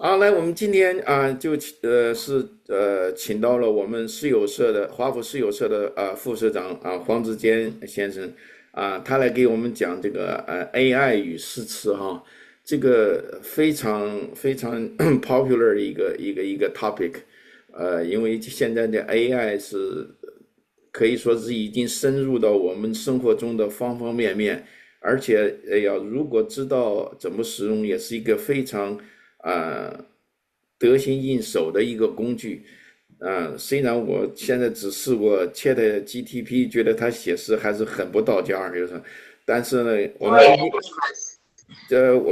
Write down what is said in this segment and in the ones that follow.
好，来，我们今天请到了我们诗友社的华府诗友社的副社长黄志坚先生他来给我们讲这个AI 与诗词哈，这个非常非常 popular 的一个 topic，因为现在的 AI 是可以说是已经深入到我们生活中的方方面面，而且如果知道怎么使用，也是一个非常得心应手的一个工具。虽然我现在只试过 ChatGPT，觉得它写诗还是很不到家儿，就是但是呢，我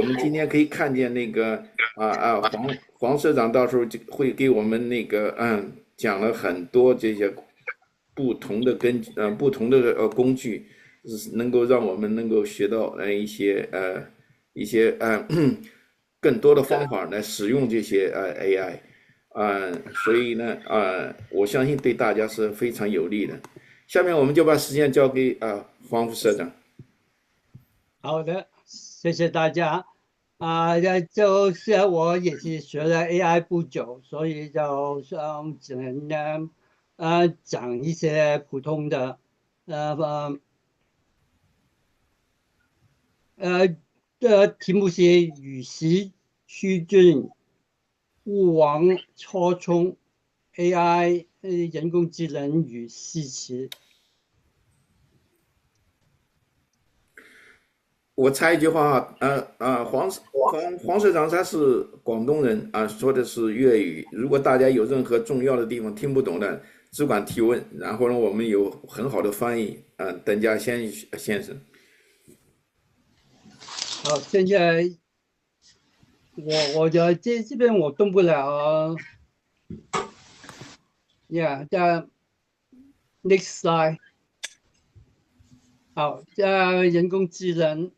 们今天可以看见那个黄社长到时候就会给我们那个讲了很多这些不同的工具，能够让我们能够学到一些更多的方法来使用这些AI。所以呢我相信对大家是非常有利的。下面我们就把时间交给黄副社长。好的，谢谢大家。就是我也是学了 AI 不久，所以只能讲一些普通的，呃呃呃题目是与时俱进，勿忘初衷，AI 人工智能与诗词。我插一句话黄社长他是广东人说的是粤语。如果大家有任何重要的地方听不懂的，只管提问，然后呢，我们有很好的翻译。等价先生。好，现在我的这边我动不了。Yeah，next slide。好，人工智能，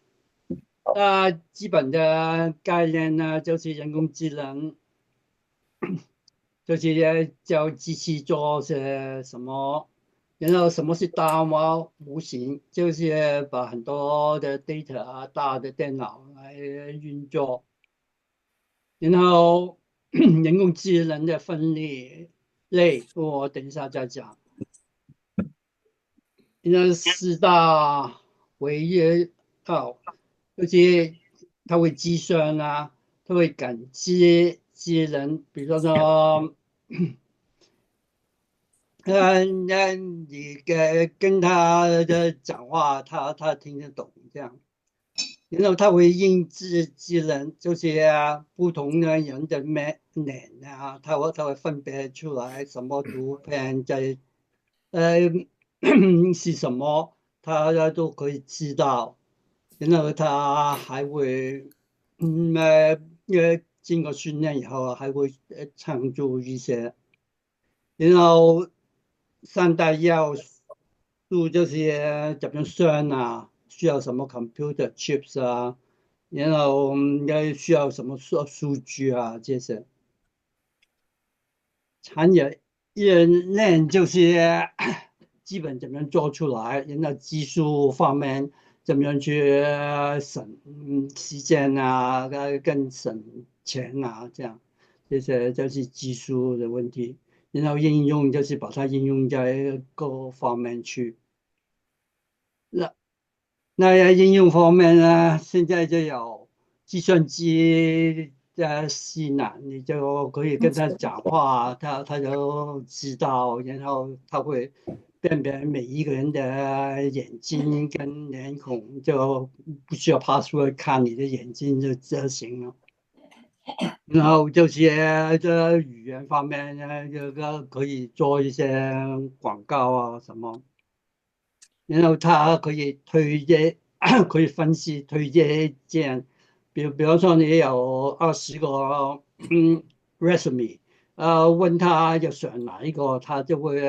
基本的概念呢，就是人工智能，就是叫机器做些什么，然后什么是大模型，就是把很多的 data 大的电脑来运作，然后人工智能的分类，我等一下再讲。那四大为一套，而且它会计算它会感知智能，比如说，那你跟他的讲话，他听得懂这样。然后它会印制智能，就是不同的人的脸它会分别出来什么图片呃是什么，它都可以知道。然后它还会经过训练以后还会창조一些。然后三大要素就是怎么算需要什么 computer chips 然后需要什么数据这些。产业链就是基本怎么样做出来，然后技术方面怎么样去省时间更省钱这样，这些就是技术的问题。然后应用就是把它应用在各方面去。那那应用方面呢，现在就有计算机的西南，你就可以跟他讲话，他就知道，然后他会辨别每一个人的眼睛跟脸孔，就不需要 password 看你的眼睛就行了。然后这语言方面呢，这个可以做一些广告什么。然后它可以推荐，可以分析推荐，比如说你有20个resume，问他要选哪一个，他就会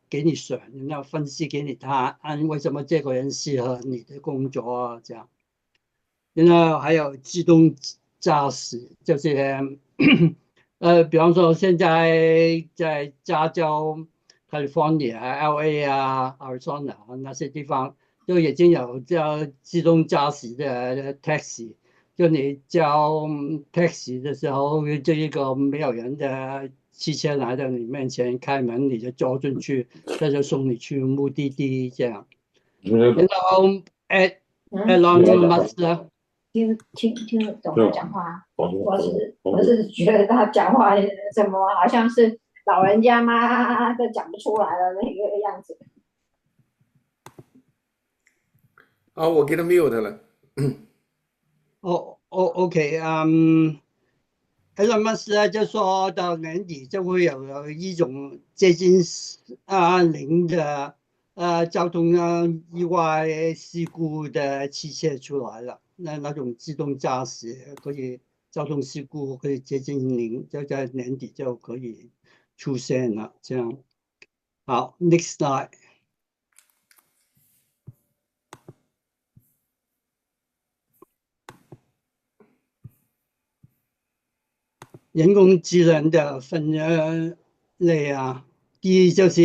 给你选，然后分析给你答案，为什么这个人适合你的工作这样。然后还有自动驾驶，就是比方说现在在加州、California、LA Arizona 那些地方都已经有叫自动驾驶的taxi，就你叫 taxi 的时候，就一个没有人的汽车来到你面前开门，你就坐进去，他就送你去目的地这样。然后 Elon 嗯，Musk 听得懂他讲话，我是觉得他讲话怎么好像是老人家嘛，都讲不出来的那个样子。啊，我给他 mute 了。OK，Elon Musk 呢就说到年底就会有一种接近零的交通意外事故的汽车出来了，那种自动驾驶可以交通事故可以接近零，就在年底就可以出现了。这样好，next slide。人工智能的分类第一就是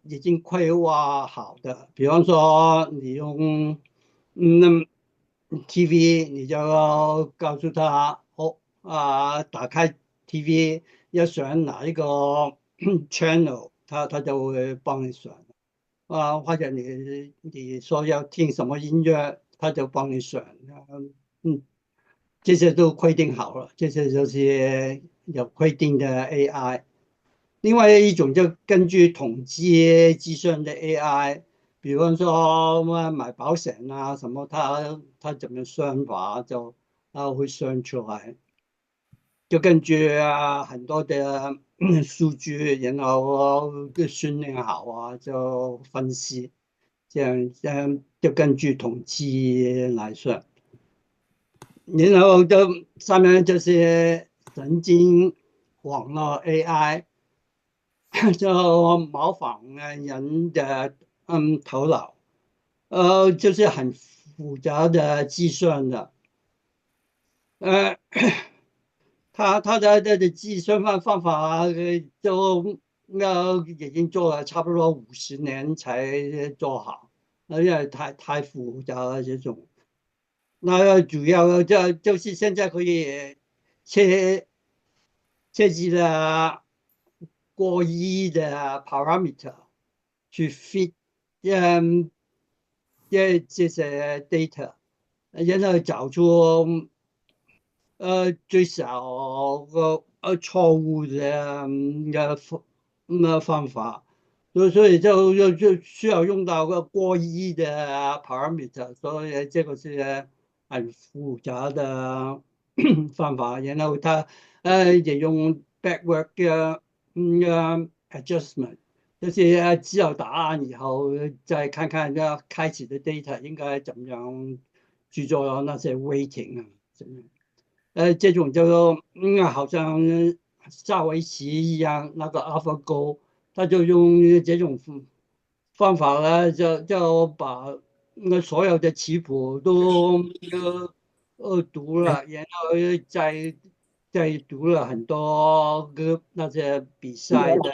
已经规划好的，比方说你用TV，你就要告诉他打开 TV 要选哪一个channel，他就会帮你选或者你说要听什么音乐，他就帮你选嗯。这些都规定好了，这些就是有规定的 AI。另外一种就根据统计计算的 AI，比方说买保险什么，它怎么算法就它会算出来，就根据很多的数据，然后训练好就分析，这样就根据统计来算。然后上面就是神经网络 AI，就模仿人的头脑，就是很复杂的计算的，呃，他的计算方法都已经做了差不多50年才做好，因为太复杂了这种。那主要就是现在可以切设计了过亿的 parameter 去 fit 嗯这些 data，然后找出最少错误的方法，所以就需要用到个过亿的 parameter，所以这个是很复杂的方法。然后它也用 backward 的adjustment，就是知道答案以后再看看开始的 data 应该怎么样去做那些 weighting 怎么样。这种叫做好像下围棋一样，那个 AlphaGo，他就用这种方法呢，就把所有的棋谱都读了，然后再读了很多个那些比赛的，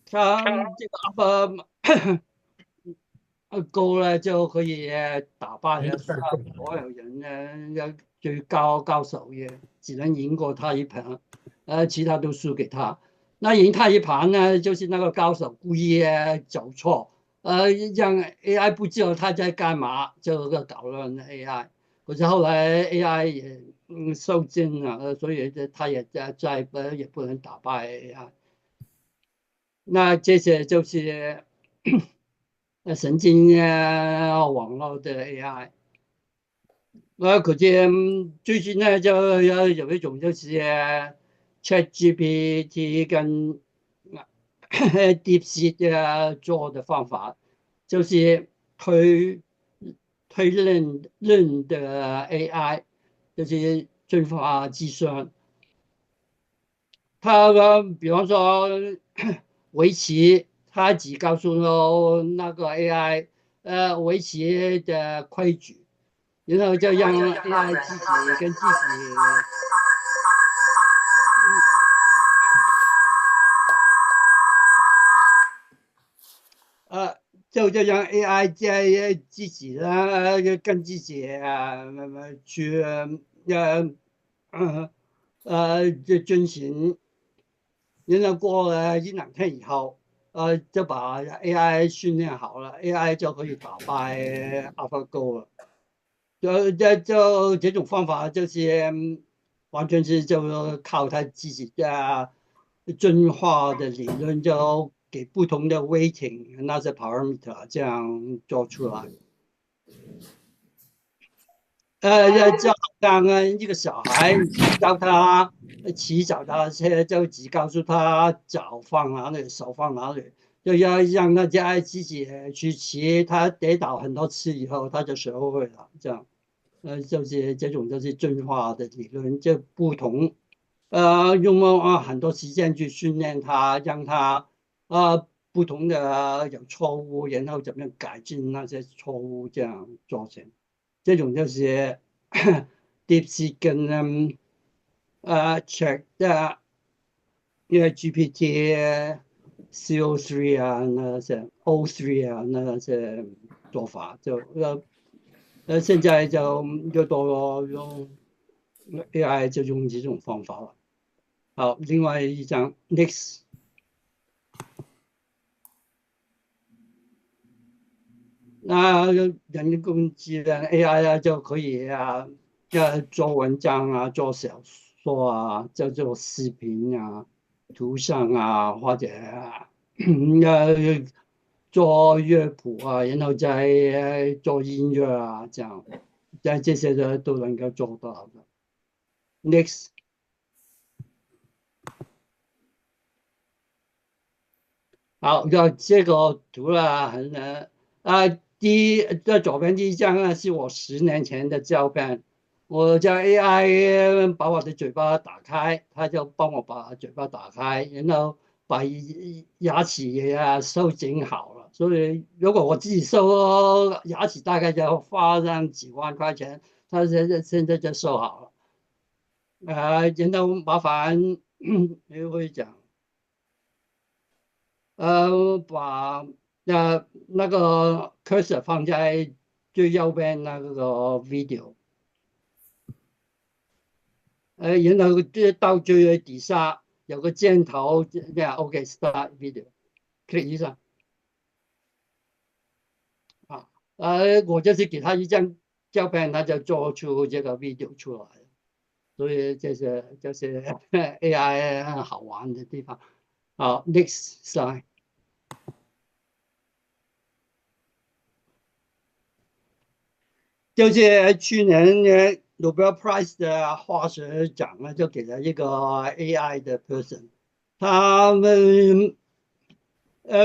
他这个 AlphaGo 呢就可以打败所有人呢，最高手也只能赢过他一盘，其他都输给他。那赢他一盘呢，就是那个高手故意走错，让 AI 不知道他在干嘛，就搞乱 AI。可是后来 AI 也受惊了，所以他也也不能打败 AI。那这些就是神经网络的 AI。可见最近呢，就有一种就是 ChatGPT 跟DeepSeek 做的方法，就是推推论的 AI，就是算法计算。它比方说围棋，它只告诉了那个 AI，围棋的规矩。然后就让 AI 自己跟自己，就就让 AI 在自己跟自己去进行，然后过了1、2天以后，就把 AI 训练好了，AI 就可以打败 AlphaGo 了。这种方法就是完全是就是靠他自己的进化的理论，就给不同的 weighting 那些 parameter 这样做出来。就像一个小孩教他骑脚踏车，就只告诉他脚放哪里，手放哪里，就要让大家自己去骑。他跌倒很多次以后，他就学会了。这样，就是这种就是进化的理论，就不同，用了很多时间去训练他，让他不同的有错误，然后怎么样改进那些错误，这样做成。这种就是 DeepSeek 跟Check 的，因为 GPT、CO3 啊那些 O3 啊那些做法，现在就多用 AI 就用这种方法了。好，另外一张 Next。那人工智能 AI 就可以做文章啊，做小说啊，做视频啊、图像啊，或者做乐谱啊，然后再做音乐啊，这样，这些都能够做到的。Next，好，这个图了很在左边第一张呢是我10年前的照片，我叫 AI 把我的嘴巴打开，它就帮我把嘴巴打开，然后把牙齿也收紧好了。所以如果我自己收牙齿，大概就要花上几万块钱，它现在就收好了。然后麻烦你会讲。把那个 cursor 放在最右边那个 video，然后到最底下有个箭头，这样 OK start video，click 一下啊，我就是给他一张照片，他就做出这个 video 出来了。所以这是AI 好玩的地方。好，next slide。就是去年Nobel Prize 的化学奖呢，就给了一个 AI 的 person，他们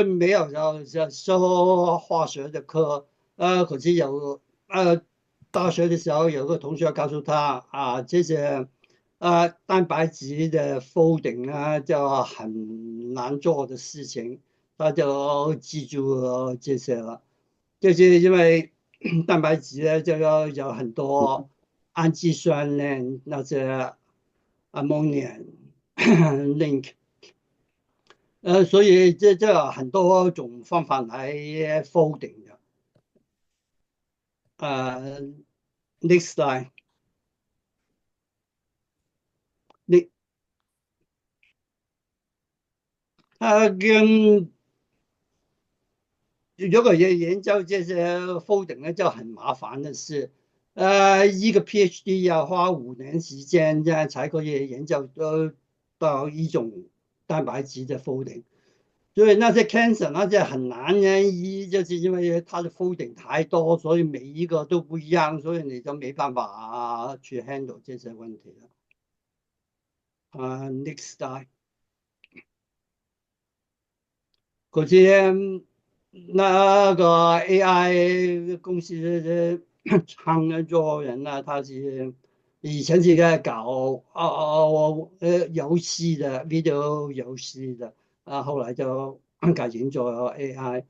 没有要修化学的课，可是大学的时候有个同学告诉他这些蛋白质的 folding 啊，就很难做的事情，他就记住了这些了。就是因为蛋白质呢，就要有很多氨基酸链，那些 ammonia link，所以这有很多种方法来 folding 的。Next slide，你跟如果要研究这些 folding 呢，就很麻烦的事。一个 PhD 要花5年时间，这样才可以研究到一种蛋白质的 folding。所以那些 cancer 那些很难就是因为它的 folding 太多，所以每一个都不一样，所以你就没办法去 handle 这些问题了。Next slide。可是那个 AI 公司的创作人呢，他是以前是在搞游戏的 video 游戏的，后来就改成做 AI，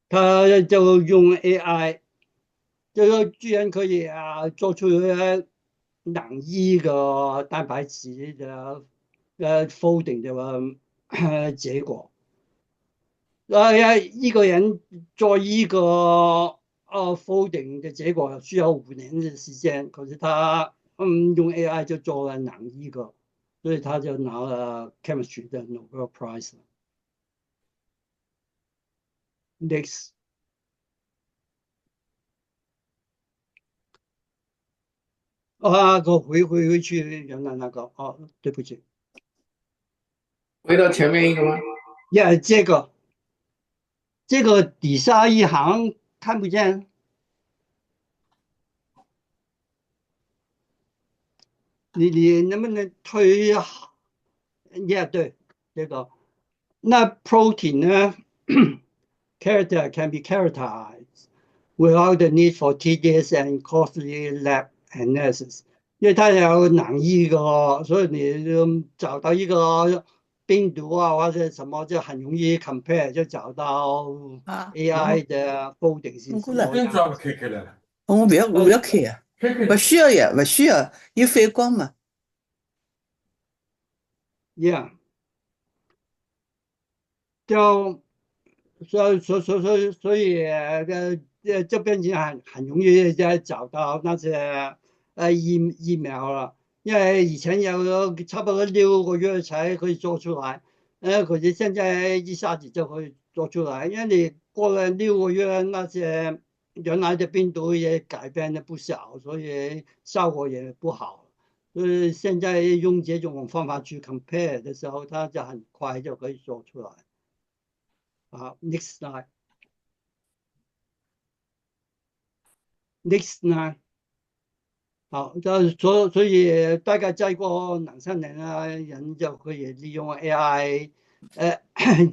他就用 AI，这个居然可以做出2亿个蛋白质的folding 的结果。一个人做一个folding 的结果需要5年的时间，可是他用 AI 就做了2亿个，所以他就拿了 chemistry 的 Nobel Prize。Next。回去原来那个对不起。回到前面一个吗？这个底下一行看不见，你能不能推对，这个那 protein 呢？Character can be characterized without the need for tedious and costly lab analysis。因为它有2亿个，所以你就找到一个病毒或者什么就很容易 compare，就找到 AI 的 folding 是什么样子。我不要开呀，不需要呀，不需要，有反光嘛。Yeah，就所以这边就很容易找到那些疫苗了，因为以前有差不多6个月才可以做出来，可是现在一下子就可以做出来，因为你过了6个月，那些原来的病毒也改变了不少，所以效果也不好。所以现在用这种方法去 compare 的时候，它就很快就可以做出来。好，next slide。Next 呢？好，所以大概再过2、3年啊，人就可以利用 AI，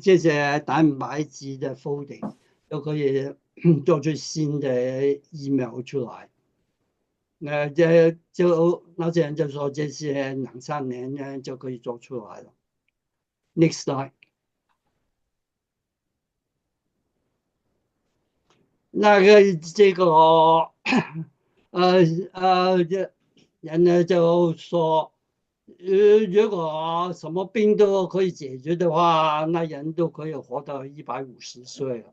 这些蛋白质的 folding，就可以做出新的疫苗出来。那些人就说这些2、3年呢就可以做出来了。Next slide。这个人呢就说，如果什么病都可以解决的话，那人都可以活到150岁了。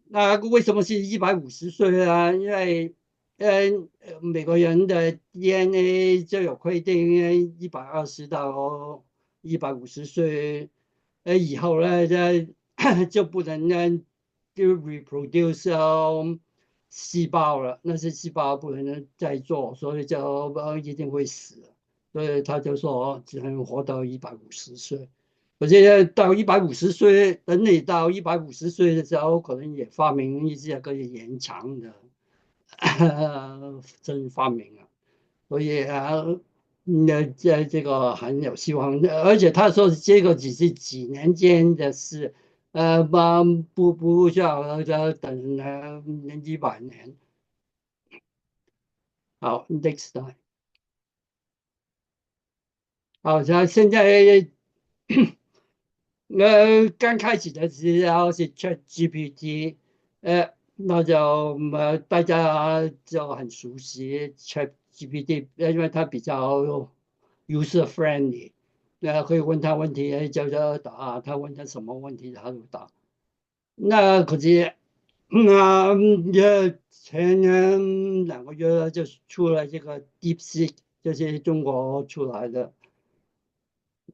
那为什么是150岁呢？因为每个人的 DNA 就有规定，120到150岁，以后呢就不能就 reproduce 细胞了，那些细胞不能再做，所以就一定会死。所以他就说只能活到150岁。我觉得到150岁，等你到150岁的时候，可能也发明一些可以延长的真发明了。所以这个很有希望，而且他说这个只是几年间的事，不需要等几百年。好，next time。好，现在刚开始的时候是 ChatGPT，那就大家就很熟悉 ChatGPT，因为它比较 user friendly，可以问他问题就答，他问他什么问题他就答。那可是前2个月就出了这个 DeepSeek，就是中国出来的。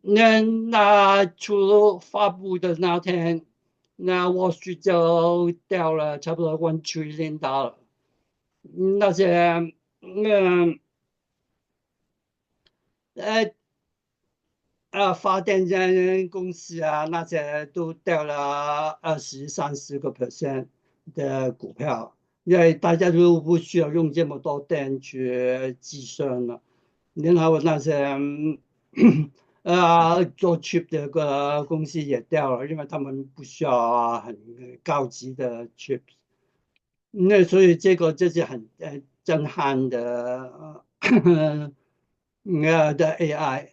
那发布的那天，那 Wall Street 就掉了差不多$1 trillion。那些发电公司啊，那些都掉了20-30% 的股票，因为大家都不需要用这么多电去计算了。然后那些做 chip 的个公司也掉了，因为他们不需要很高级的 chip。那所以这是很震撼的的 AI。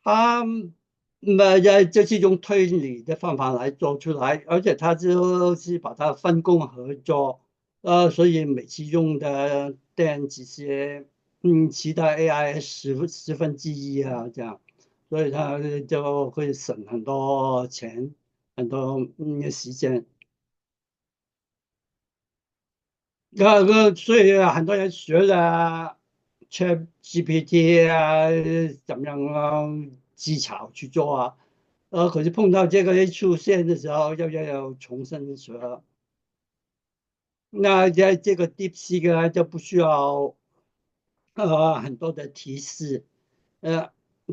它就是用推理的方法来做出来，而且它就是把它分工合作，所以每次用的电只是其他 AI 十分之一啊，这样，所以他就会省很多钱，很多时间。所以很多人学了 ChatGPT 啊，怎么样技巧去做啊，可是碰到这个一出现的时候，要重新学了。那在这个 DeepSeek 啊就不需要很多的提示，呃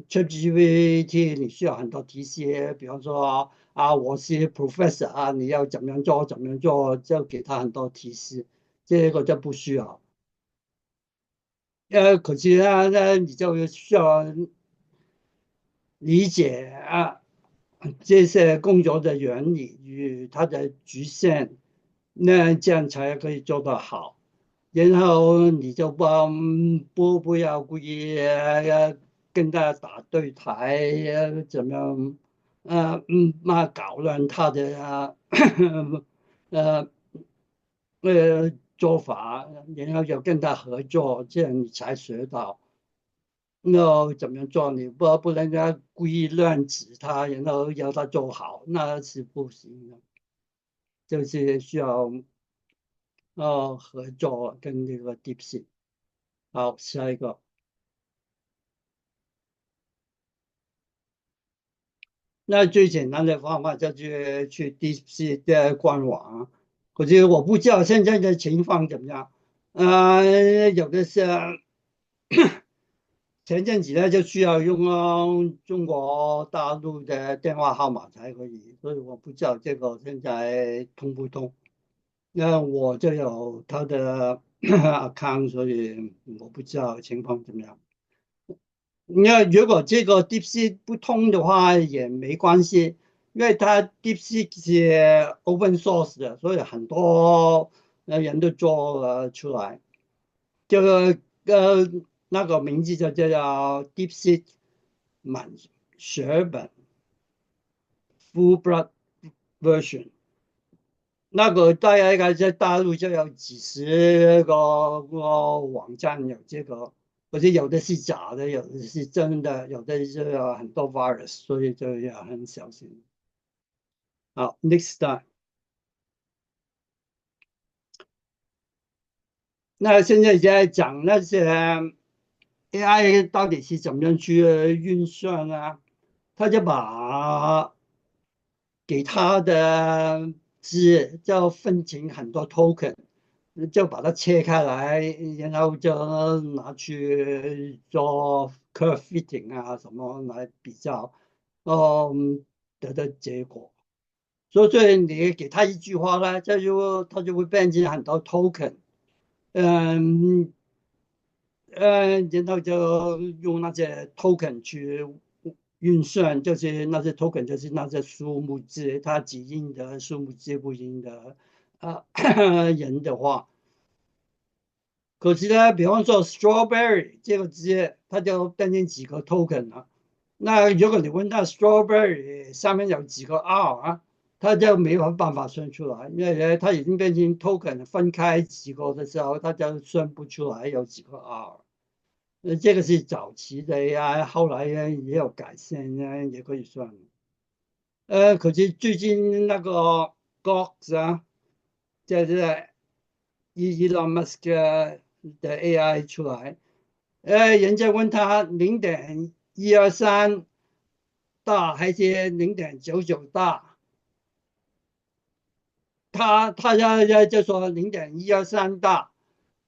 ，ChatGPT 你需要很多提示，比方说我是 professor 啊，你要怎么样做，怎么样做，就给他很多提示，这个就不需要。可是呢，你就需要理解这些工作的原理与它的局限，那这样才可以做得好。然后你就不要故意跟他打对台，怎么样搞乱他的呃做法，然后要跟他合作，这样你才学到。那怎么样做？你不能故意乱指他，然后要他做好，那是不行的。就是需要合作跟这个 DeepSeek。好，下一个。那最简单的方法就是去 DeepSeek 的官网，可是我不知道现在的情况怎么样。有的是前阵子呢就需要用中国大陆的电话号码才可以，所以我不知道这个现在通不通。那我就有他的 account，所以我不知道情况怎么样。那如果这个 DeepSeek 不通的话也没关系，因为它 DeepSeek 是 open source 的，所以很多人都做了出来。这个那个名字就叫 DeepSeek 满血本 Full Blood Version。那个大家应该在大陆就有几十个网站有这个，可是有的是假的，有的是真的，有的是有很多 virus，所以就要很小心。好，next time。那现在在讲那些 AI 到底是怎么样去运算啊？他就把给他的字就分成很多 token，就把它切开来，然后就拿去做 curve fitting 啊什么来比较，得到结果。所以你给他一句话呢，他就会变成很多 token。嗯然后就用那些 token 去运算，就是那些 token 就是那些数目字，它几音的数目字不音的人的话。可是呢，比方说 strawberry 这个字，它就变成几个 token 了。那如果你问他 strawberry 上面有几个 R 啊，他就没有办法算出来，因为它已经变成 token 分开几个的时候，他就算不出来有几个 R。这个是早期的呀，后来呢也有改善呢，也可以算。可是最近那个 Gox 啊，就是 Elon Musk 的 AI 出来，人家问他0.123大还是0.99大，他就说0.123大，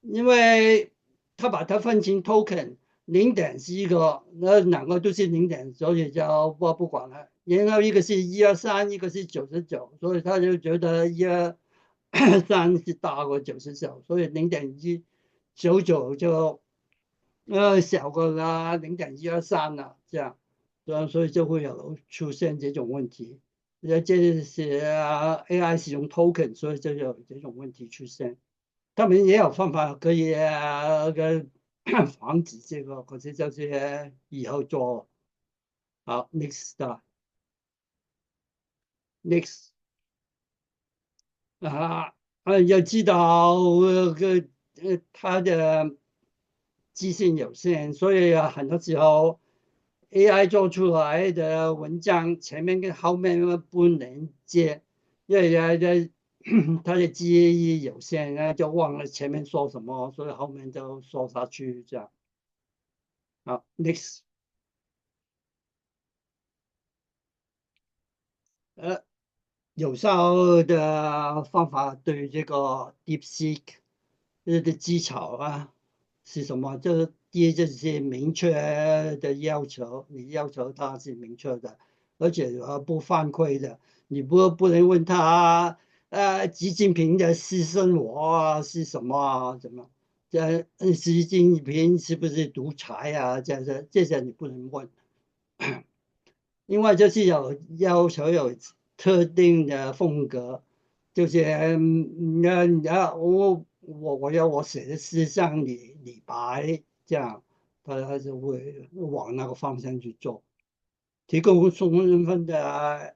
因为他把它分成 token，零点是一个，那两个都是零点，所以就不管了。然后一个是123，一个是99，所以他就觉得123是大过99，所以0.199就小过了0.123了，这样，所以就会有出现这种问题。这是AI 使用 token，所以就有这种问题出现。他们也有方法可以防止这个，可是就是以后做。好，next 要知道他的记性有限，所以很多时候 AI 做出来的文章前面跟后面不能接，因为他的记忆有限，就忘了前面说什么，所以后面就说下去这样。好，next，有效的方法对于这个 DeepSeek 的技巧是什么？就是第一就是明确的要求，你要求它是明确的，而且不犯规的，你不能问他习近平的私生活是什么怎么？习近平是不是独裁这些你不能问。另外就是要求有特定的风格，就是我要我写的诗像李白这样，他就会往那个方向去做，提供充分的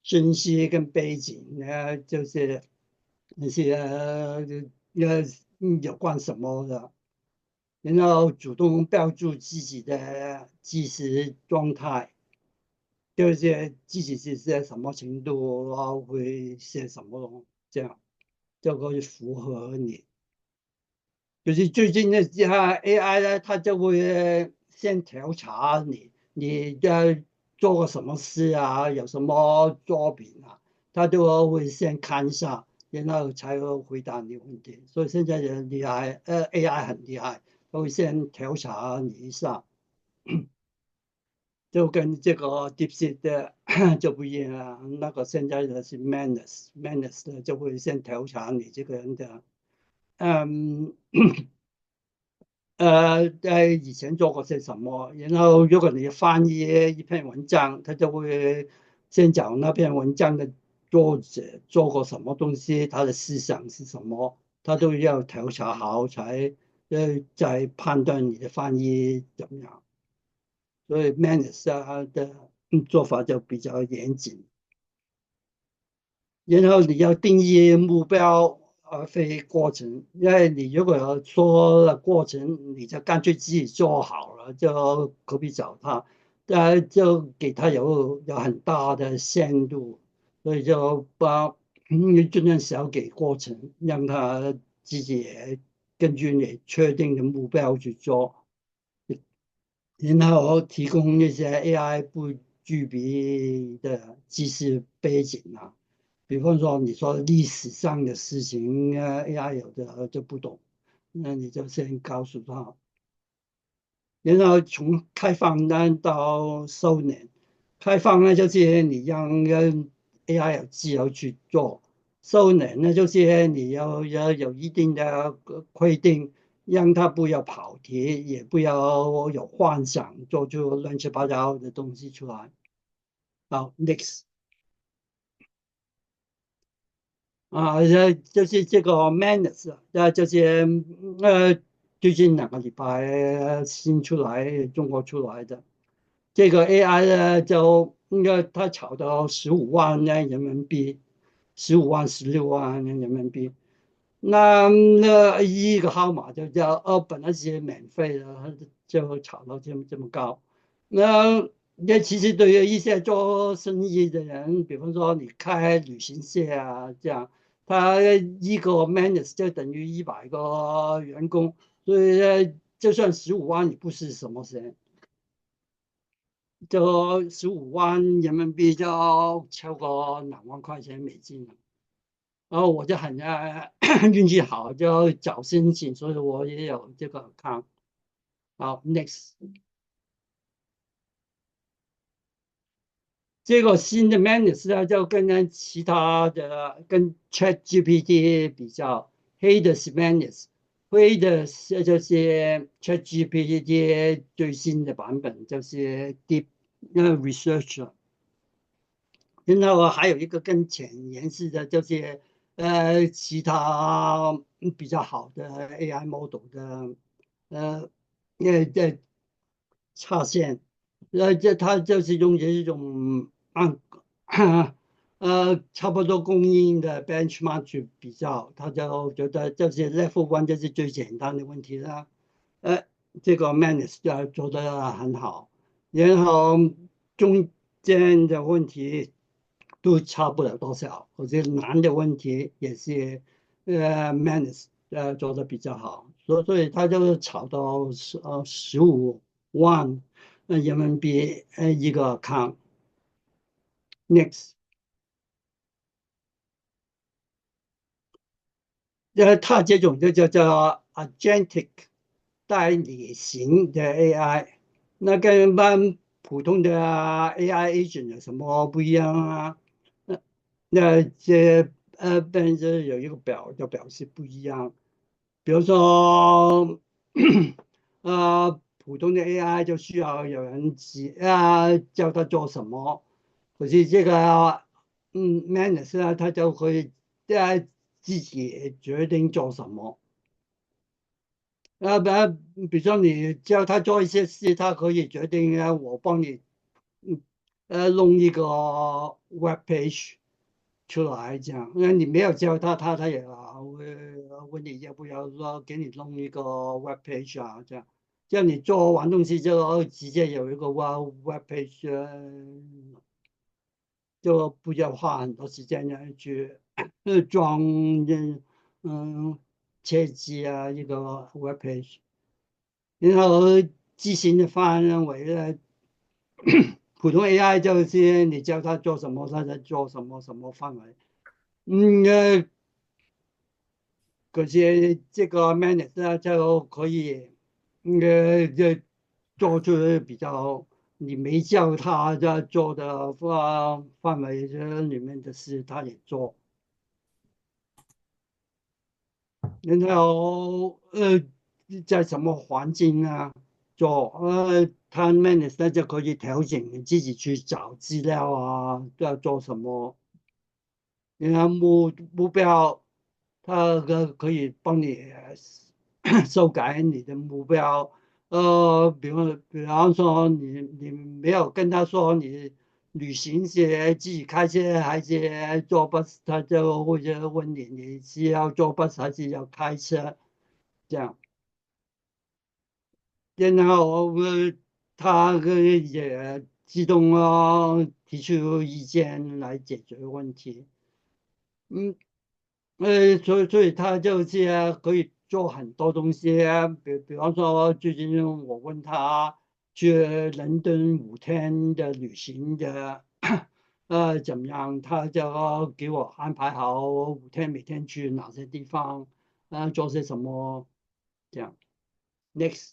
信息跟背景就是那些有关什么的。然后主动标注自己的即时状态，就是自己是在什么程度，然后会写什么，这样就可以符合你。就是最近的AI 呢，它就会先调查你做过什么事啊，有什么作品啊，它都会先看一下，然后才会回答你问题。所以现在人厉害，AI 很厉害，都会先调查你一下。就跟这个 DeepSeek 的就不一样了，那个现在的是 Manus 的就会先调查你这个人的，嗯，在以前做过些什么，然后如果你翻译一篇文章，他就会先讲那篇文章的作者做过什么东西，他的思想是什么，他都要调查好才再判断你的翻译怎么样。所以 Manus 的做法就比较严谨，然后你要定义目标而非过程，因为你如果说了过程，你就干脆自己做好了，就何必找他？就给他有很大的限度，所以就尽量少给过程，让他自己根据你确定的目标去做。然后提供一些 AI 不具备的知识背景比方说你说历史上的事情AI 有的就不懂，那你就先告诉他，然后从开放呢到收敛，开放呢就是你让AI 有自由去做，收敛呢就是你要有一定的规定，让他不要跑题，也不要有幻想，做出乱七八糟的东西出来。好，next 就是这个 Manus 就是最近2个礼拜新出来，中国出来的。这个 AI 呢，就应该它炒到15万呢人民币，15万、16万人民币。那一个号码就叫本来是免费的，就炒到这么高。那其实对于一些做生意的人，比方说你开旅行社这样，他一个 Manus 就等于100个员工，所以就算15万也不是什么钱。就15万人民币就超过2万块钱美金了。然后我就很运气好，就找申请，所以我也有这个看。好，next，这个新的 Manus 就跟其他的跟 ChatGPT 比较，黑的是 Manus，灰的就是 ChatGPT 最新的版本，就是 Deep Research。然后还有一个更浅颜色的，就是其他比较好的 AI model 的的插线，它就是用这种差不多供应的 benchmark 去比较，他就觉得这些 level one 就是最简单的问题了。这个 manage 做得很好，然后中间的问题都差不了多少，或者难的问题也是manage 做得比较好，所以他就炒到15万人民币一个 account。Next，它这种就叫做 agentic 代理型的 AI，那跟一般普通的AI agent 有什么不一样啊？那这但是有一个表示不一样，比如说普通的 AI 就需要有人教他做什么，可是这个Manus 啊，他就可以自己决定做什么。比如说你叫他做一些事，他可以决定我帮你，弄一个 web page 出来这样。那你没有教他，他也会问你要不要说给你弄一个 web page 啊这样。叫你做完东西就直接有一个 web page，就不要花很多时间去装设计一个 web page。然后机型的范围呢，普通 AI 就是你叫它做什么，它在做什么什么范围。可是这个 Manus 呢就可以，就做出比较你没叫它在做的范围里面的事，它也做。然后在什么环境做他们呢就可以调整你自己去找资料要做什么，然后目标，他可以帮你修改你的目标。比方说你没有跟他说你旅行是自己开车还是坐 bus，他就会问你是要坐 bus 还是要开车这样。然后他也自动提出意见来解决问题。嗯所以他就是可以做很多东西比方说最近我问他去伦敦5天的旅行的怎么样，他就给我安排好5天每天去哪些地方做些什么这样。Next。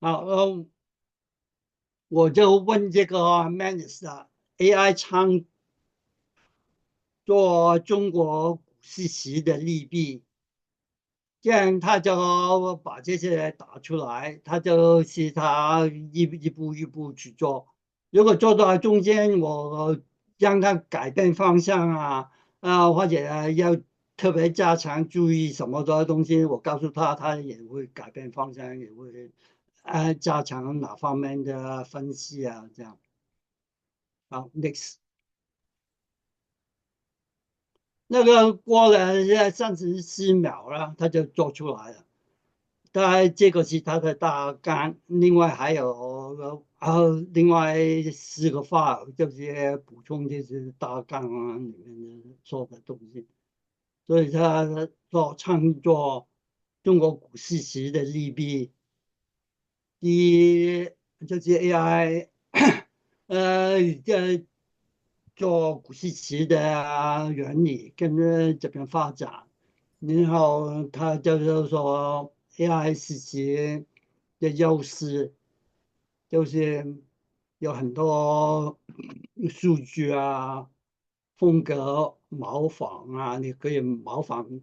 好，我就问这个 Manus AI 创作中国股市时的利弊，这样他就把这些打出来，他一步一步去做。如果做到中间，我让他改变方向或者要特别加强注意什么的东西，我告诉他，他也会改变方向，也会加强哪方面的分析这样。好，next。那个过了34秒了，他就做出来了。这个是他的大纲，另外还有另外4个 file 就是补充这些大纲里面的做的东西。所以他创作中国股市时的利弊。第一就是 AI 做股市时的原理跟这边发展，然后他就是说 AI 时期的优势就是有很多数据风格模仿你可以模仿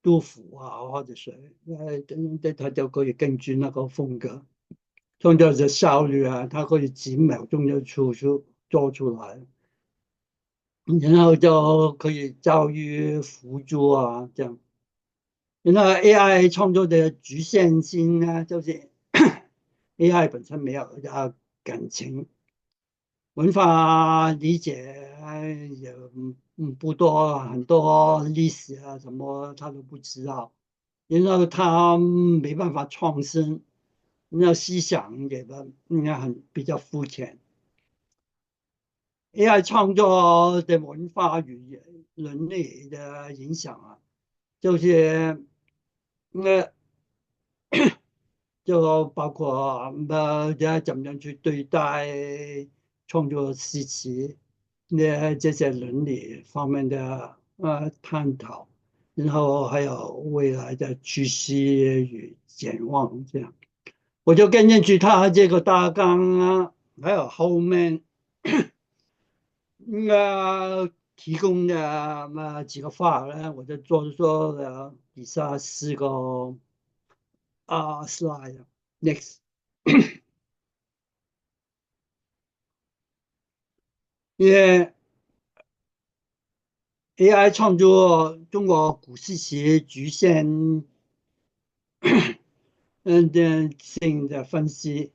杜甫或者谁，他就可以根据那个风格。创造的效率它可以几秒钟就做出来，然后就可以教育辅助这样。然后 AI 创作的局限性呢，就是 AI 本身没有感情，文化理解也不多，很多历史啊什么他都不知道，然后他没办法创新，那思想也应该比较肤浅。AI 创作的文化与伦理的影响啊，就是呃，就包括怎么样去对待创作诗词，这些伦理方面的探讨，然后还有未来的趋势与展望这样。我就跟进去他这个大纲啊，还有后面提供的几个话呢，我就做了以下4个slide。Next，因为 AI 创作中国古诗词局限的性的分析，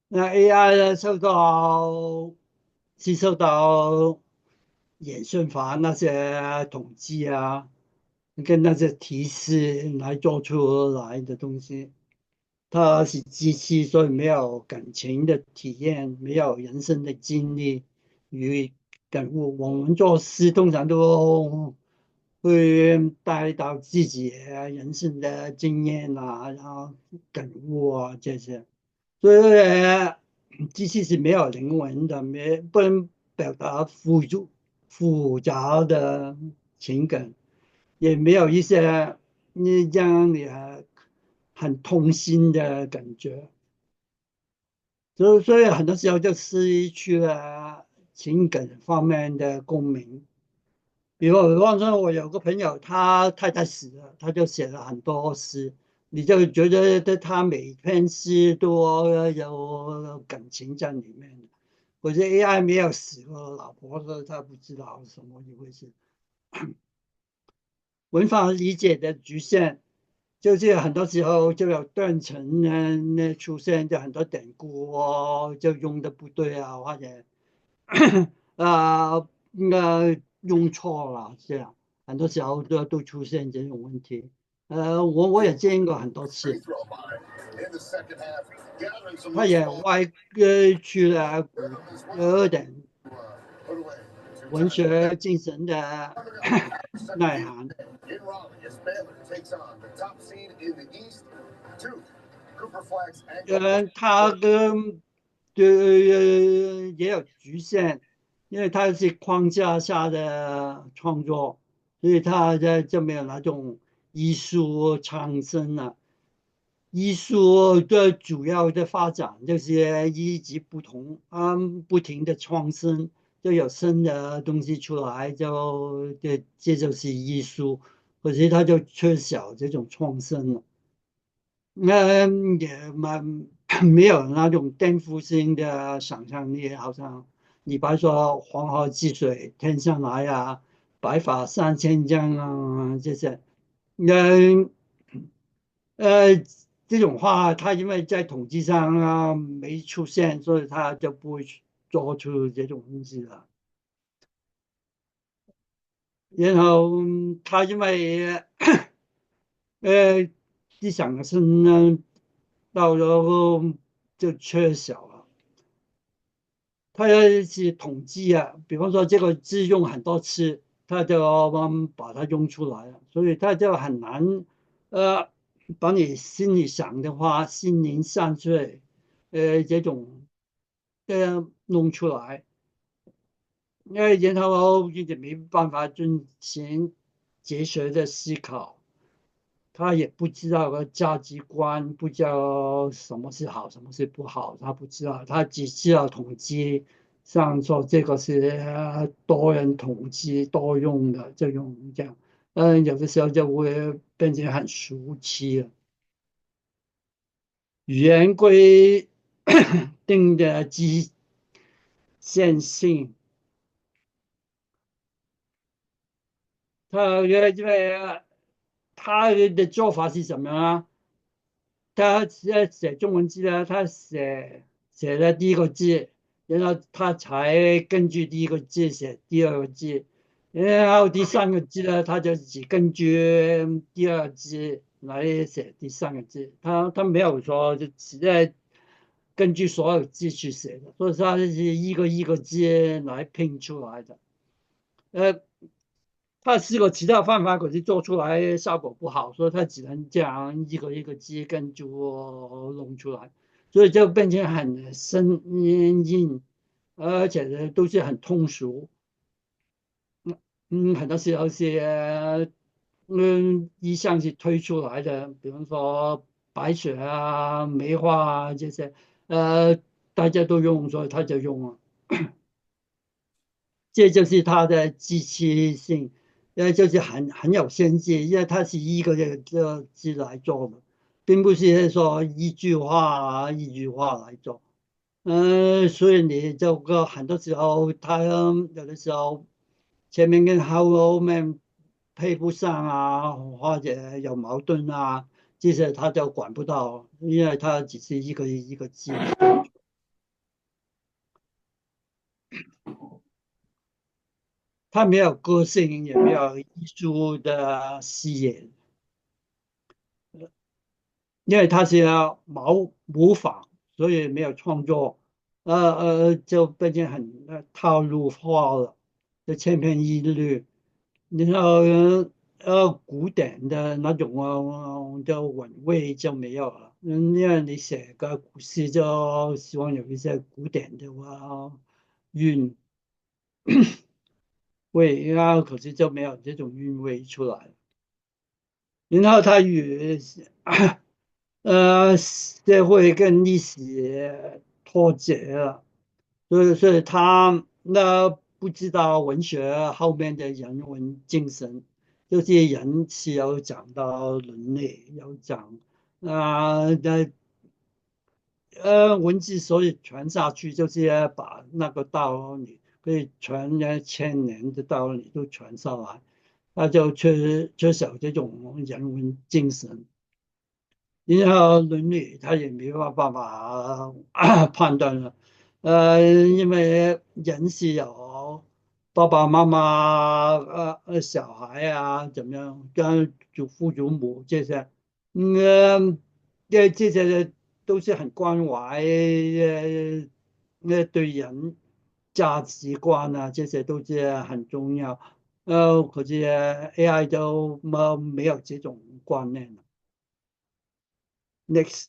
那 AI 呢吸收到演算法那些统计啊，跟那些提示来做出来的东西。它是机器，所以没有感情的体验，没有人生的经历与感悟。我们做事通常都会带到自己人生的经验啊，然后感悟啊这些。所以机器是没有灵魂的，不能表达复杂的情感，也没有一些让你很痛心的感觉。所以很多时候就失去了情感方面的共鸣。比方说，我有个朋友，他太太死了，他就写了很多诗，你就觉得他每篇诗都有感情在里面。我觉得 AI 没有死过老婆的，他不知道什么一回事。文法理解的局限，就是很多时候就有断层呢，出现就很多典故哦，就用的不对啊，或者用错了，这样很多时候都出现这种问题。我也见过很多次，他也歪曲了有点文学精神的内涵。他也有局限，因为它是框架下的创作，所以它就没有那种艺术创生了。艺术的主要的发展就是一级不同，不停的创新，就有新的东西出来，这就是艺术，可是它就缺少这种创新了。也没有那种颠覆性的想象力，好像你比如说黄河之水天上来啊，白发三千丈啊这些，呃呃这种话，它因为在统计上没出现，所以它就不会做出这种东西了。然后它因为思想性呢，到时候就缺少了。它要是统计啊，比方说这个字用很多次，它就要把它用出来了，所以它就很难，呃，把你心里想的话，心灵散碎，这种，弄出来，然后也没办法进行哲学的思考。他也不知道个价值观，不知道什么是好，什么是不好，他不知道，他只知道统计上说这个是多人统计多用的，就用这样，有的时候就会变成很俗气了。语言规定的局限性，因为他的做法是什么啊？他写中文字呢，他写了第一个字，然后他才根据第一个字写第二个字，然后第三个字呢，他就只根据第二个字来写第三个字，他没有说就只在根据所有字去写的，所以他是一个一个字来拼出来的。呃，他试过其他方法，可是做出来效果不好，所以他只能这样一个一个字跟住弄出来，所以就变成很生硬，而且呢都是很通俗。很多时候是一项是推出来的，比方说白雪啊、梅花啊这些，大家都用，所以他就用了。这就是它的机器性，就是很有先进，因为它是一个这字来做的，并不是说一句话一句话来做。所以你这个很多时候，它有的时候前面跟后面配不上啊，或者有矛盾啊，这些他就管不到，因为它只是一个一个字。它没有个性，也没有艺术的吸引，因为它是要模仿，所以没有创作，就变成很套路化了，就千篇一律。然后古典的那种的韵味就没有了。因为你写个古诗就希望有一些古典的韵味，然后可是就没有这种韵味出来。然后它与社会跟历史脱节了，所以他不知道文学后面的人文精神，就是人是有讲到伦理，有讲文字所以传下去，就是要把那个道理可以传千年的道理都传上来，那就缺少这种人文精神。然后伦理他也没有办法判断了，因为人是有爸爸妈妈、小孩啊，怎么样，跟祖父祖母这些，这些都是很关怀，对人价值观啊，这些都是很重要，可是 AI 都没有这种观念了。Next。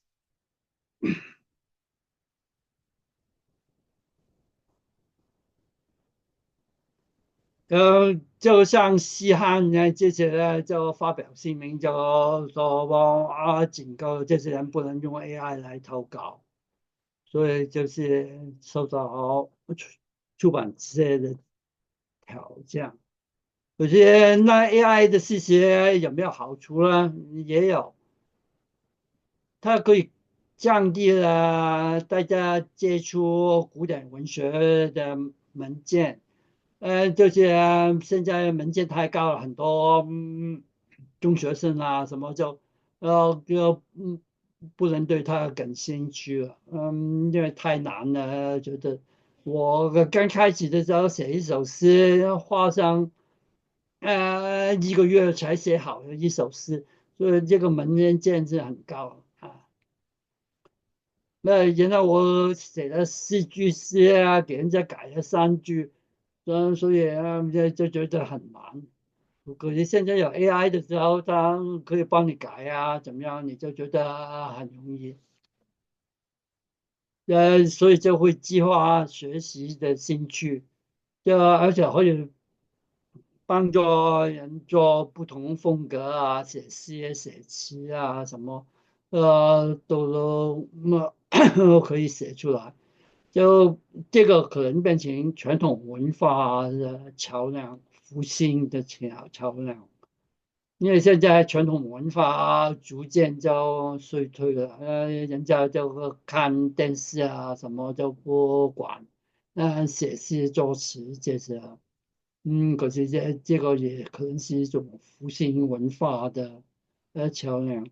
就像西汉呢这些呢，就发表声明，就说警告这些人不能用 AI 来投稿，所以就是受到出版社的挑战。可是那 AI 的这些有没有好处呢？也有，它可以降低了大家接触古典文学的门槛。就是现在门槛太高了，很多中学生啊什么就不能对他感兴趣了，因为太难了，觉得我刚开始的时候写一首诗，要花上一个月才写好的一首诗，所以这个门槛是很高啊。那原来我写了4句诗啊，给人家改了3句，所以就觉得很难。可是现在有 AI 的时候，它可以帮你改啊，怎么样，你就觉得很容易。所以就会激发学习的兴趣，而且会帮助人做不同风格啊，写诗、写词啊什么，都可以写出来。就这个可能变成传统文化的桥梁，复兴的桥梁。因为现在传统文化逐渐就衰退了，人家就看电视啊，什么就不管，写诗作词这些，可是这个也可能是一种复兴文化的桥梁。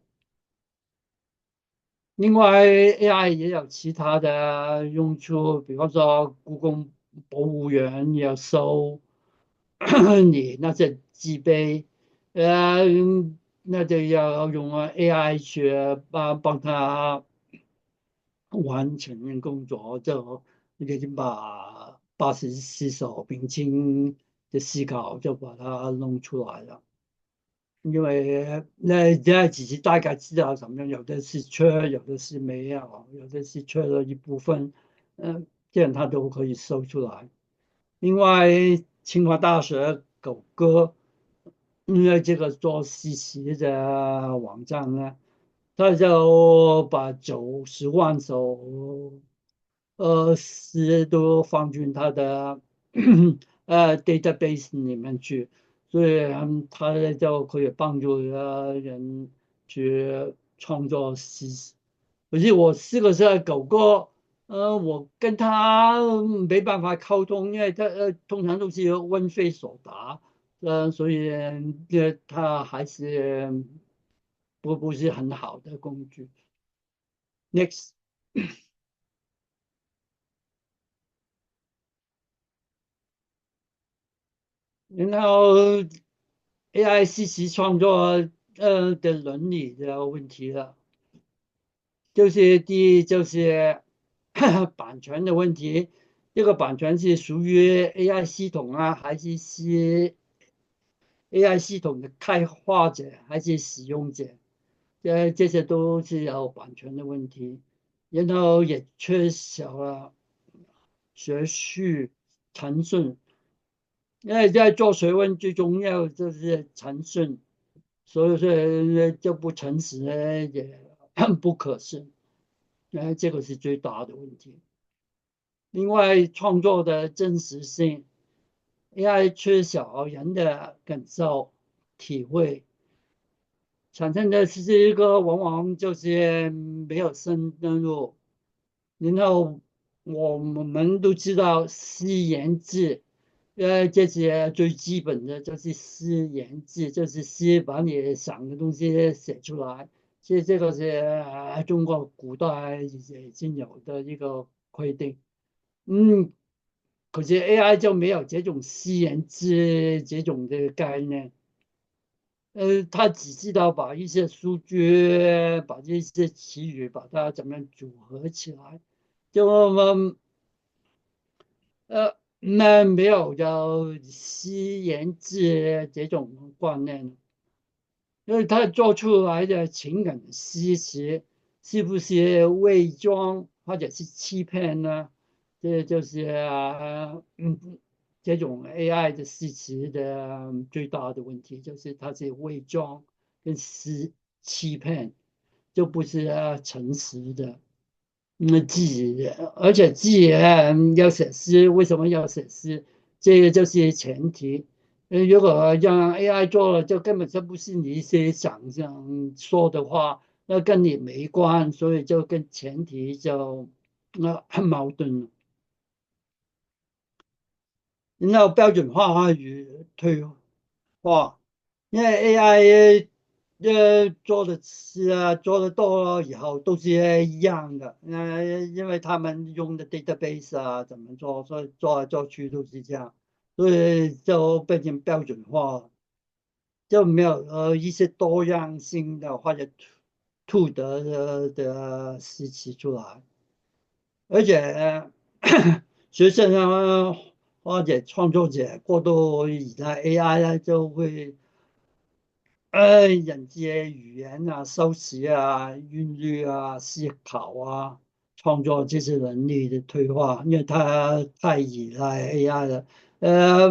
另外，AI 也有其他的用处，比方说故宫博物院要收你那些机碑，呃，那就要用AI 去帮他完成工作，就已经把84首明清的思考就把它弄出来了。因为那这只是大概知道怎么样，有的是缺，有的是没有，有的是缺了一部分，这样他都可以搜出来。另外，清华大学狗哥，因为这个做实习的网站呢，他就把90万首诗都放进他的database 里面去。所以他就可以帮助人去创作诗。可是我试过是狗狗，我跟他没办法沟通，因为他通常都是问非所答，所以他还是不是很好的工具。Next，然后 AI 信息创作的伦理的问题了。就是第一就是版权的问题，这个版权是属于 AI 系统啊，还是 AI 系统的开发者，还是使用者？这些都是有版权的问题，然后也缺少了学术诚信，因为在做学问最重要就是诚信，所以说就不诚实呢也不可信。这个是最大的问题。另外，创作的真实性，AI 缺少人的感受、体会，产生的是一个往往就是没有深入。然后我们都知道诗言志，这些最基本的就是诗言志，就是诗把你想的东西写出来。其实这个是中国古代已经有的一个规定。可是 AI 就没有这种诗言志这种的概念。他只知道把一些数据、把这些词语把它怎么样组合起来，就那没有叫诗言志这种观念。因为他做出来的情感诗词是不是伪装或者是欺骗呢？这就是这种 AI 的诗词的最大的问题，就是它是伪装跟欺骗，就不是诚实的。而且记要写诗，为什么要写诗？这个就是前提。如果让 AI 做了，就根本就不是你一些想象说的话，那跟你没关，所以就跟前提就很矛盾了。然后标准化与退化，因为 AI 做的事做的多了以后都是一样的。因为他们用的 database 怎么做，所以做来做去都是这样，所以就变成标准化了，就没有一些多样性的或者突得的事情出来。而且学生或者创作者过度依赖 AI 呢，就会人接语言修辞韵律思考创作这些能力的退化，因为他太依赖 AI 了。呃，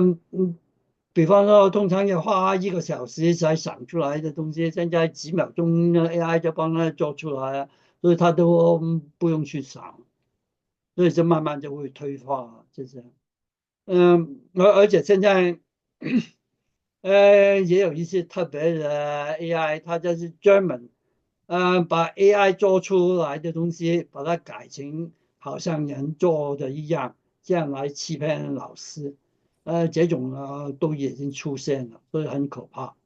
比方说，通常要花1个小时才想出来的东西，现在几秒钟AI 就帮他做出来了，所以他都不用去想，所以就慢慢就会退化，就这样。而且现在也有一些特别的 AI，它就是专门把 AI 做出来的东西，把它改成好像人做的一样，这样来欺骗老师。这种都已经出现了，所以很可怕。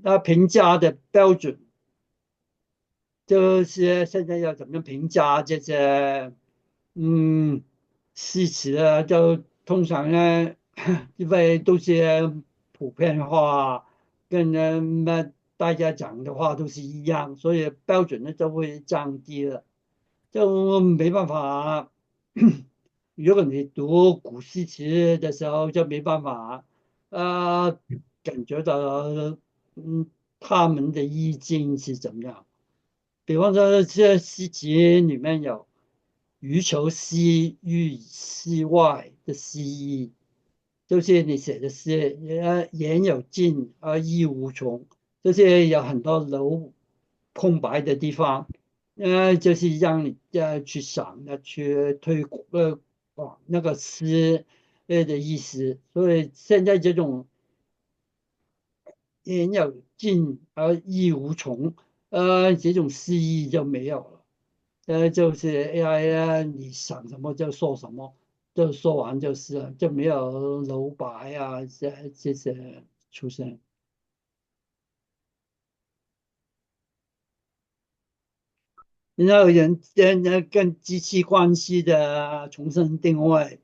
那评价的标准，就是现在要怎么评价这些诗词啊？就通常呢，因为都是普遍化，跟大家讲的话都是一样，所以标准呢就会降低了。就没办法。如果你读古诗词的时候，就没办法，呃，感觉到，他们的意境是怎么样。比方说，这诗集里面有"余愁西域以西外"的诗意，就是你写的诗，言有尽而意无从，就是有很多空白的地方，就是让你去想去广那个诗的意思。所以现在这种言有尽而意无从，这种诗意就没有了。就是 AI 啊，你想什么就说什么，就说完就是了，就没有留白啊，这些出现。然后跟机器关系的重新定位，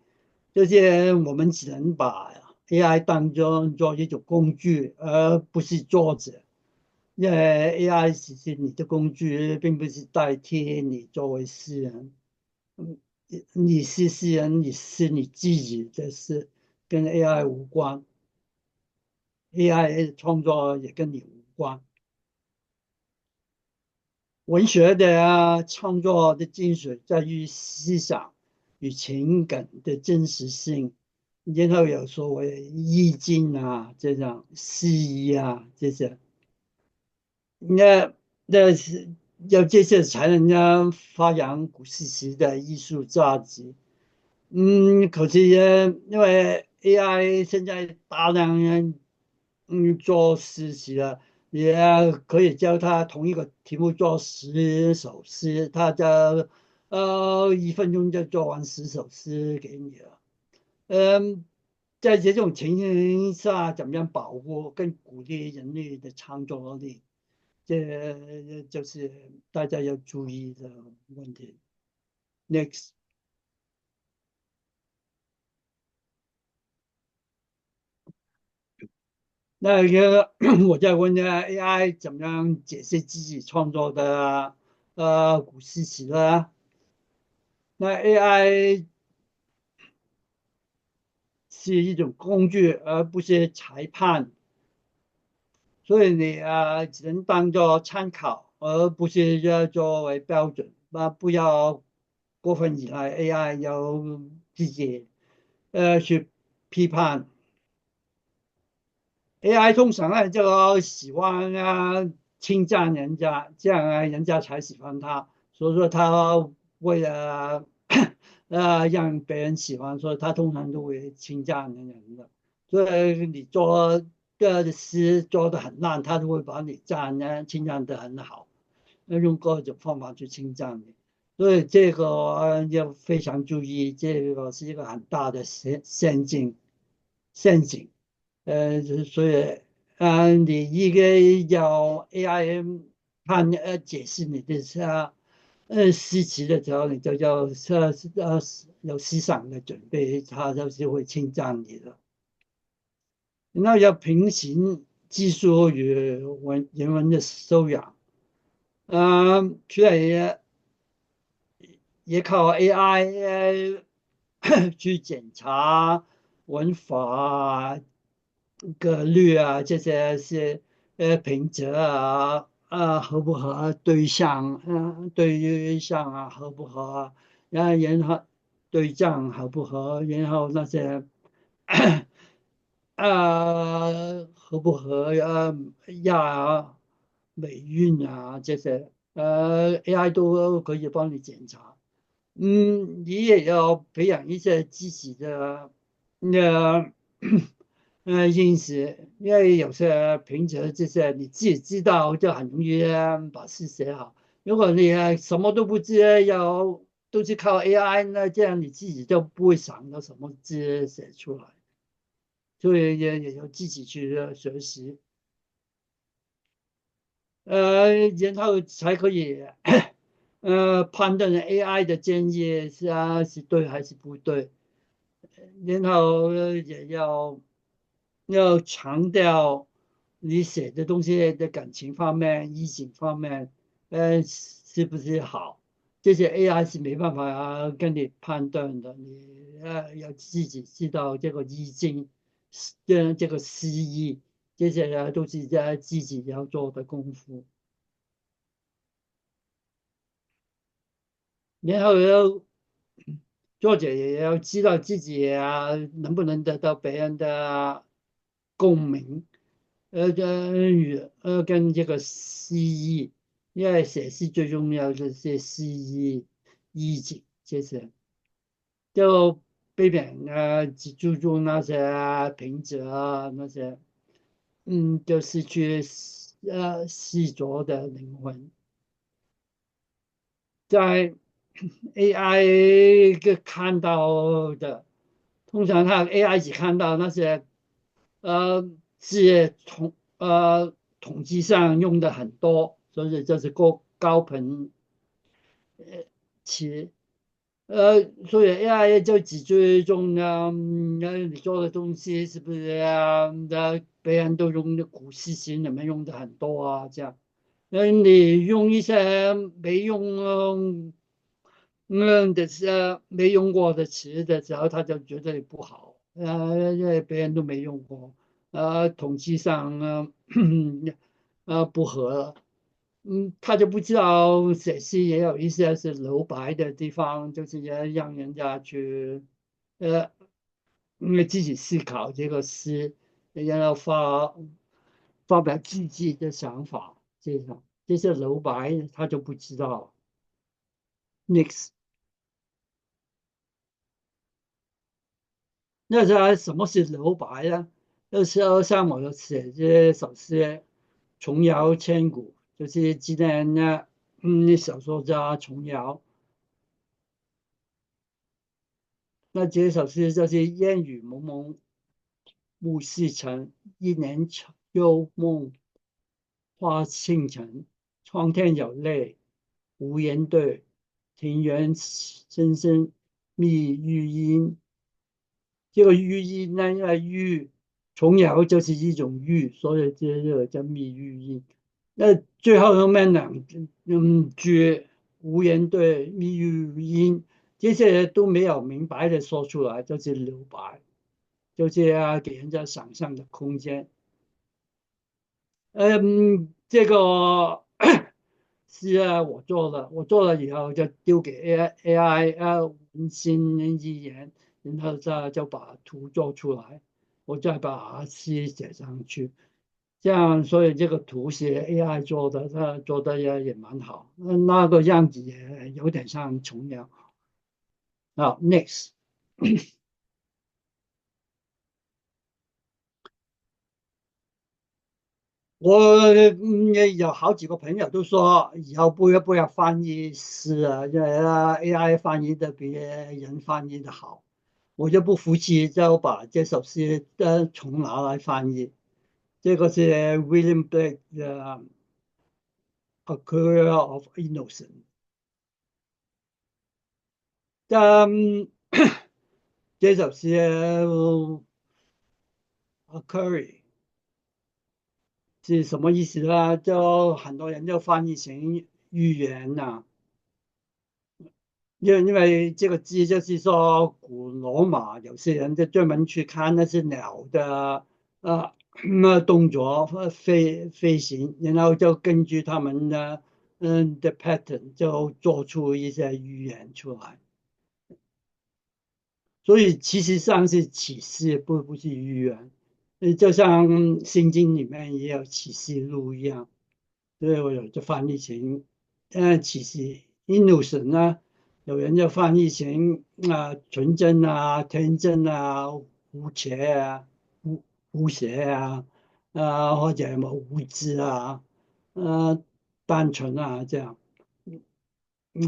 就是我们只能把 AI 当做一种工具，而不是作者。因为 AI 只是你的工具，并不是代替你作为诗人。嗯，你是诗人，你是你自己的事，跟 AI 无关，AI 创作也跟你无关。文学的创作的精髓在于思想与情感的真实性，然后有所谓意境啊，这种诗意啊这些。那是要这些才能发扬古诗词的艺术价值。可惜因为 AI 现在大量做诗词了，也可以教他同一个题目做10首诗，他就1分钟就做完10首诗给你了。嗯，在这种情形下，怎么样保护跟鼓励人类的创作力？这就是大家要注意的问题。Next。那个我在问AI 怎么样解释自己创作的古诗词呢？那 AI 是一种工具，而不是裁判，所以你只能当做参考，而不是要作为标准。不要过分依赖 AI，要自己去批判。AI 通常就喜欢称赞人家，这样人家才喜欢他。所以说他为了让别人喜欢，所以他通常都会称赞人的。所以你做个诗做的很烂，他都会把你称赞的很好，用各种方法去称赞你。所以这个要非常注意，这个是一个很大的陷阱。所以你一个要 AI 解释你的诗词的时候，你就要有思想的准备，他就是会称赞你的。那要平行技术与人文的修养。除了也靠 AI 去检查文法、格律啊，这些是平仄合不合对象，对象合不合，然后对象合不合，然后那些合不合美韵啊这些AI 都可以帮你检查。你也要培养一些自己的那意识，因为有些平时这些你自己知道，就很容易把诗写好。如果你什么都不知，都是靠 AI，那这样你自己就不会想到什么字写出来。所以也要自己去学习。然后才可以判断 AI 的建议是对还是不对，然后也要强调你写的东西的感情方面、意境方面，是不是好？这些 AI 是没办法跟你判断的，你要自己知道这个意境，这个诗意，这些都是自己要做的功夫。然后作者也要知道自己能不能得到别人的共鸣，跟这个诗意，因为写诗最重要的是诗意、意境这些，就避免只注重那些平仄那些，就失去诗作的灵魂。在 AI 看到的，通常AI 只看到那些是统计上用的很多，所以这是高频词，所以 AI 就只追踪你做的东西是不是别人都用的古诗型，你们用的很多这样。你用一些没用没用过的词的时候，他就觉得你不好，因为别人都没用过，统计上不合，他就不知道写诗也有一些是留白的地方，就是也让人家去呃自己思考这个诗，然后发表自己的想法，这些留白他就不知道。Next。那时候什么是留白呢？那时候像我写这首诗，琼瑶千古，就是纪念小说家琼瑶。那这首诗就是烟雨蒙蒙暮细沉，一帘幽梦花倾城。窗天有泪无言对，庭园深深密玉音。这个寓意呢，因为琼瑶就是一种玉，所以这个叫密寓意。那最后后面句无言对密语音，这些都没有明白的说出来，就是留白，就是给人家想象的空间。这个是我做了，我做了以后就丢给 AI 文心一言，然后就把图做出来，我再把诗写上去，这样所以这个图是 AI 做的，他做的也蛮好，那个样子也有点像琼瑶。好，next。我也有好几个朋友都说以后不要翻译诗因为AI 翻译的比人翻译的好，我就不服气，就把这首诗重拿来翻译。这个是 William Blake 的《A Career of Innocence》。这首诗A Curry 是什么意思呢？就很多人就翻译成预言呐、因为这个字就是说，古罗马有些人就专门去看那只鸟的动作飞行，然后就根据他们的 pattern 就做出一些预言出来。所以其实上是启示，不是预言。就像《心经》里面也有启示录一样。所以我有就翻译成，其实 innocent 有人就翻译成纯真天真无邪无邪或者什么无知呃，单纯这样。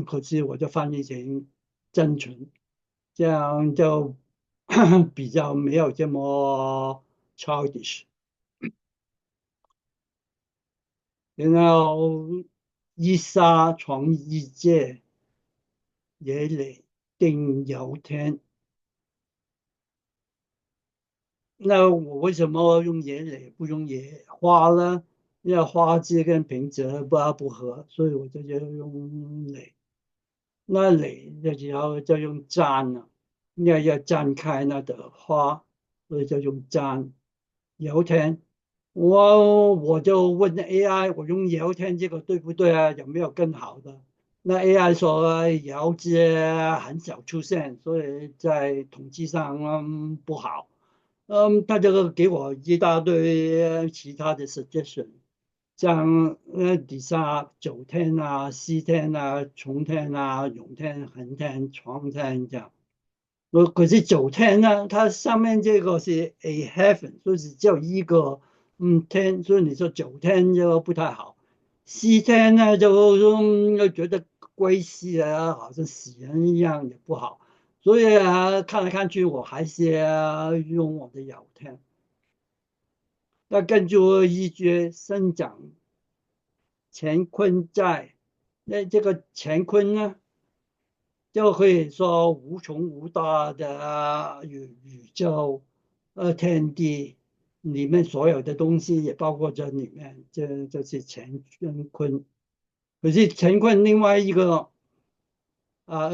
可是我就翻译成真纯，这样就比较没有这么 childish。然后伊莎创意界也嚟定有天。那我为什么用野蕾不用野花呢？因为花字跟平仄不合，所以我就用蕾。那蕾就用簪了，要簪开那的花，所以就用簪。油田，我就问 AI，我用油田这个对不对啊？有没有更好的？那 AI 说油脂很少出现，所以在统计上不好。他这个给我一大堆其他的 suggestion，像底下九天啊、西天啊、冲天啊、永天、横天、床天这样。可是九天呢，它上面这个是 a heaven，就是只有一个天，所以你说九天就不太好。西天呢就觉得归西啊，好像死人一样也不好。所以啊，看来看去，我还是要用我的有天。那根据依据生长乾坤在，那这个乾坤呢？就可以说无穷无大的宇宙，天地里面所有的东西也包括这里面，这就是乾坤。可是乾坤另外一个啊，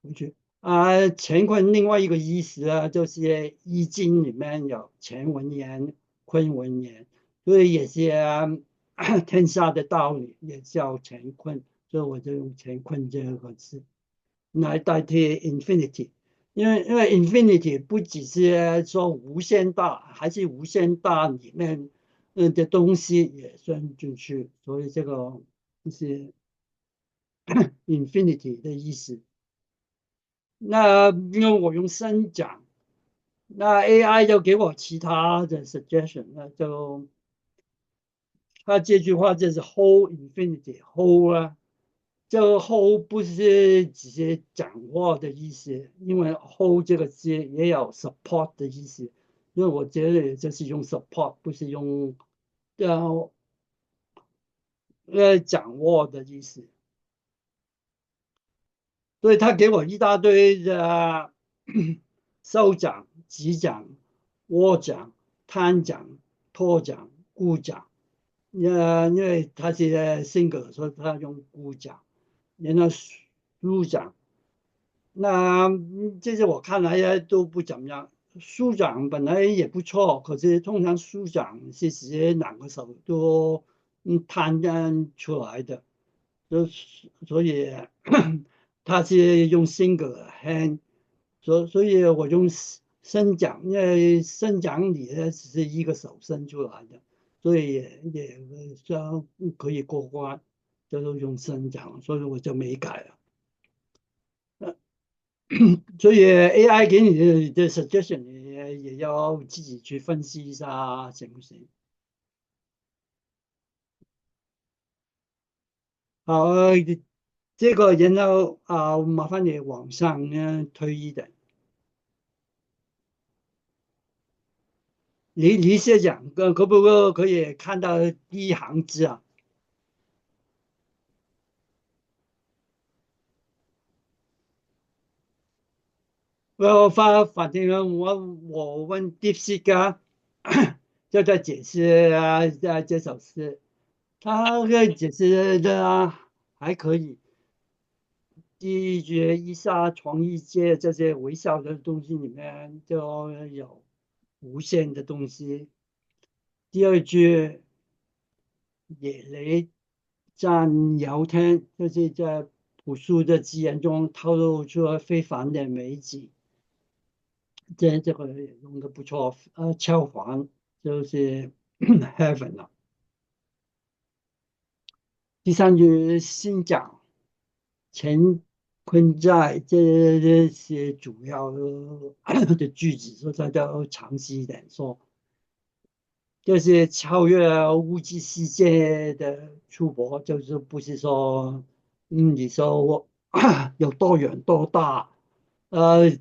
不去乾坤另外一个意思啊，就是《易经》里面有乾文言、坤文言，所以也是天下的道理也叫乾坤，所以我就用乾坤这个字。来代替 infinity，因为 infinity 不只是说无限大，还是无限大里面的东西也算进去，所以这个是 infinity 的意思。那因为我用生讲，那 AI 就给我其他的 suggestion，那就他这句话就是 whole infinity whole 啊。这个 hold 不是直接讲话的意思，因为 hold 这个字也有 support 的意思，因为我觉得就是用 support，不是用呃讲话的意思。所以他给我一大堆的收奖、吉奖、涡奖、摊奖、托奖、孤奖，因为他是性格，所以他用孤奖，然后书奖。那这些我看来都不怎么样。书长本来也不错，可是通常书长是直接两个手都摊出来的，所以他是用 single hand，所以我用伸奖，因为伸奖里呢只是一个手伸出来的，所以也算可以过关，就是用伸奖，所以我就没改了。所以 AI 给你的 suggestion 也要自己去分析一下，行不行？好，这个然后麻烦你往上推一点。李先讲，可不可以看到第一行字啊？反正我问 DeepSeek 就在解释这首诗，他的解释的还可以。第一句伊莎创意界这些微小的东西里面就有无限的东西。第二句野雷占聊天，就是在朴素的字眼中透露出了非凡的美景。这个也用的不错，敲环就是 heaven 了。第三句新讲乾坤在这些主要的句子，说它要详细一点说，就是超越物质世界的触摸，就是不是说，你说我有多远多大，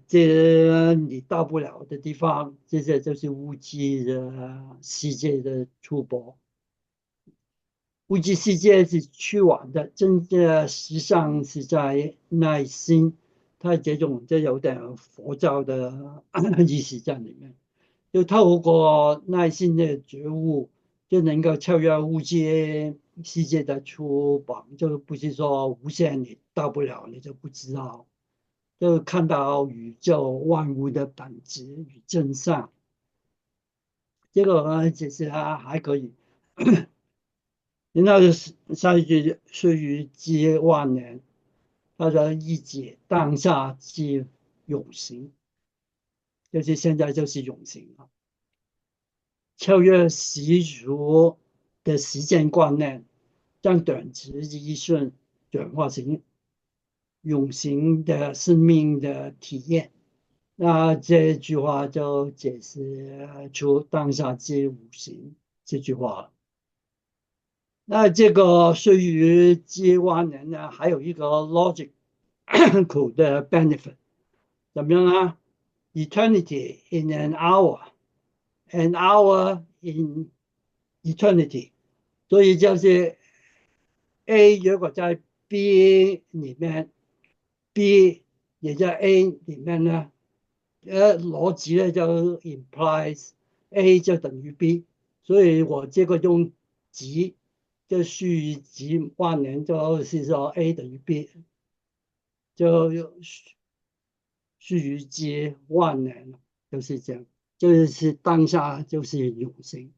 这你到不了的地方，这些就是物质的世界的触摸。物质世界是虚妄的，真的实上是在内心。它这种就有点佛教的意思在里面，就透过内心的觉悟，就能够超越物质世界的出榜，就不是说无限你到不了你就不知道，就看到宇宙万物的本质与真相。这个呢，其实还可以。然后下一句须臾皆万年，他说一解当下即永行，就是现在就是永行了，超越世俗的时间观念，将短时一瞬转化成永行的生命的体验。那这句话就解释出当下即无形这句话了。那这个对于接万人呢，还有一个 logic 的 benefit，怎么样啊？Eternity in an hour，an hour in eternity，所以就是 A 如果在 B 里面，B 也在 A 里面呢，逻辑呢就 implies A 就等于 B，所以我这个用集就虚集万年，就是说 A 等于 B，就虚集万年，就是这样，就是当下就是永生。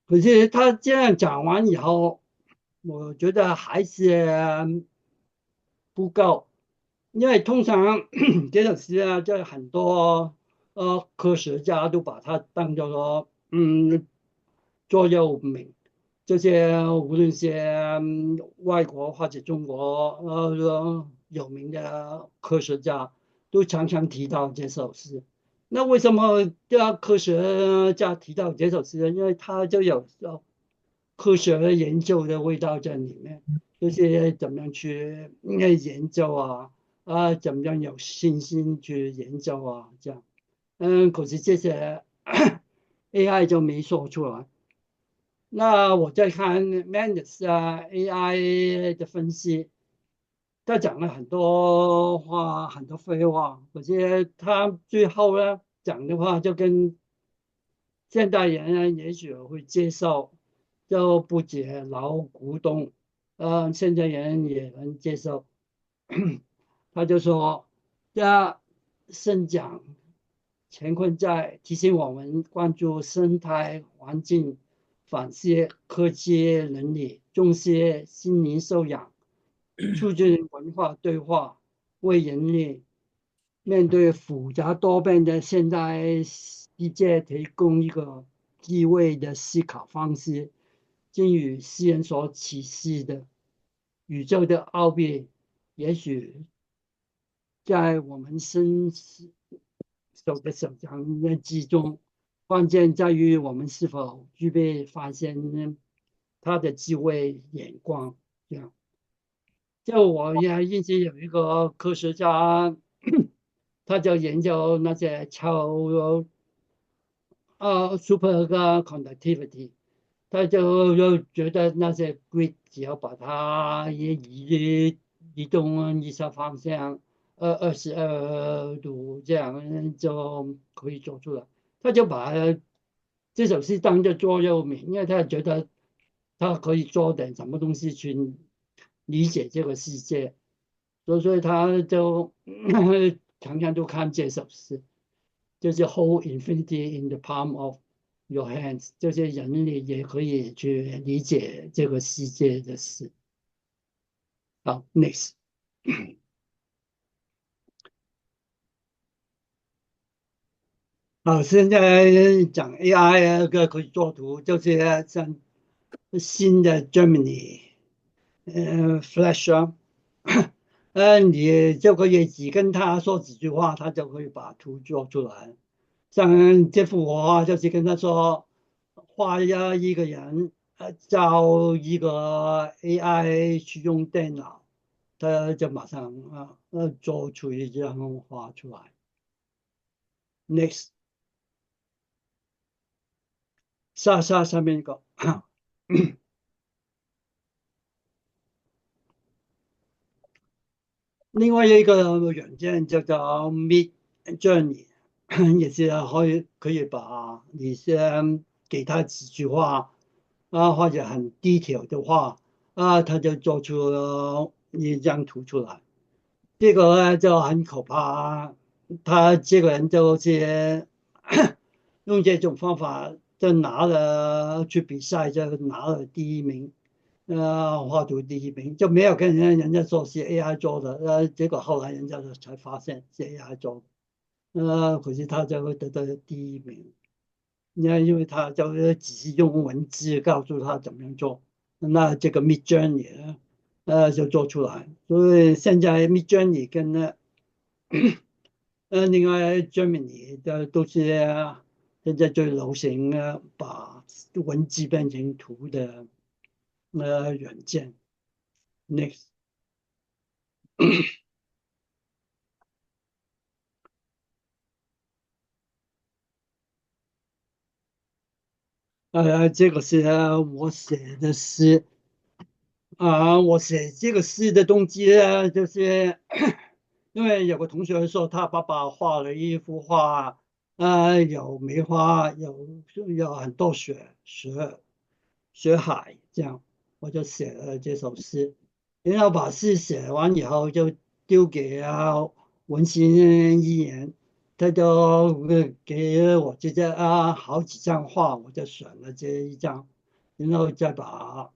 可是他这样讲完以后，我觉得还是不够，因为通常这种事啊，就很多科学家都把它当作说座右铭，这些无论是外国或者中国有名的科学家，都常常提到这首诗。那为什么要科学家提到这首诗呢？因为它就有科学研究的味道在里面，就是怎么样去研究怎么样有信心去研究这样。可是这些 AI 就没说出来。那我在看 Mendes AI 的分析，他讲了很多话，很多废话，可是他最后呢讲的话就跟现代人呢也许会接受，就不解劳股东，现在人也能接受。他就说，这圣讲乾坤在提醒我们关注生态环境，反思科技伦理，重视心灵修养，促进文化对话，为人类面对复杂多变的现代世界提供一个机会的思考方式。正如诗人所启示的，宇宙的奥秘，也许在我们手的手掌之中，关键在于我们是否具备发现它的智慧眼光。这样，就我也一直有一个科学家，他就研究那些superconductivity，他就觉得那些 grid 只要把它移动一下方向22度，这样就可以做出来。他就把这首诗当作座右铭，因为他觉得他可以做点什么东西去理解这个世界，所以他就常常都看这首诗，就是 Hold infinity in the palm of your hands，就是人类也可以去理解这个世界的事。好，next。好，现在讲 AI 可以做图，就是像新的 Gemini，Flash 你就可以只跟他说几句话，他就可以把图做出来。像这幅画就是跟他说画一个人，叫一个 AI 去用电脑，他就马上做出一张画出来。Next，下面一个。另外一个软件叫做 Mid Journey，也是可以把你先给他几句话或者很 detail 的话他就做出一张图出来。这个呢就很可怕，他这个人就是用这种方法就拿了去比赛，就拿了第一名。画图第一名就没有跟人家说是 AI 做的，结果后来人家才发现是 AI 做的，可是他就会得到第一名。因为他就只是用文字告诉他怎么样做，那这个 Mid Journey 呢，就做出来。所以现在 Mid Journey 跟另外 Gemini 的都是现在最流行把文字变成图的软件。Next，这个是我写的诗我写这个诗的动机呢，就是因为有个同学说他爸爸画了一幅画，有梅花，有很多雪海这样，我就写了这首诗，然后把诗写完以后就丢给文心一言，他就给了我这些好几张画，我就选了这一张，然后再把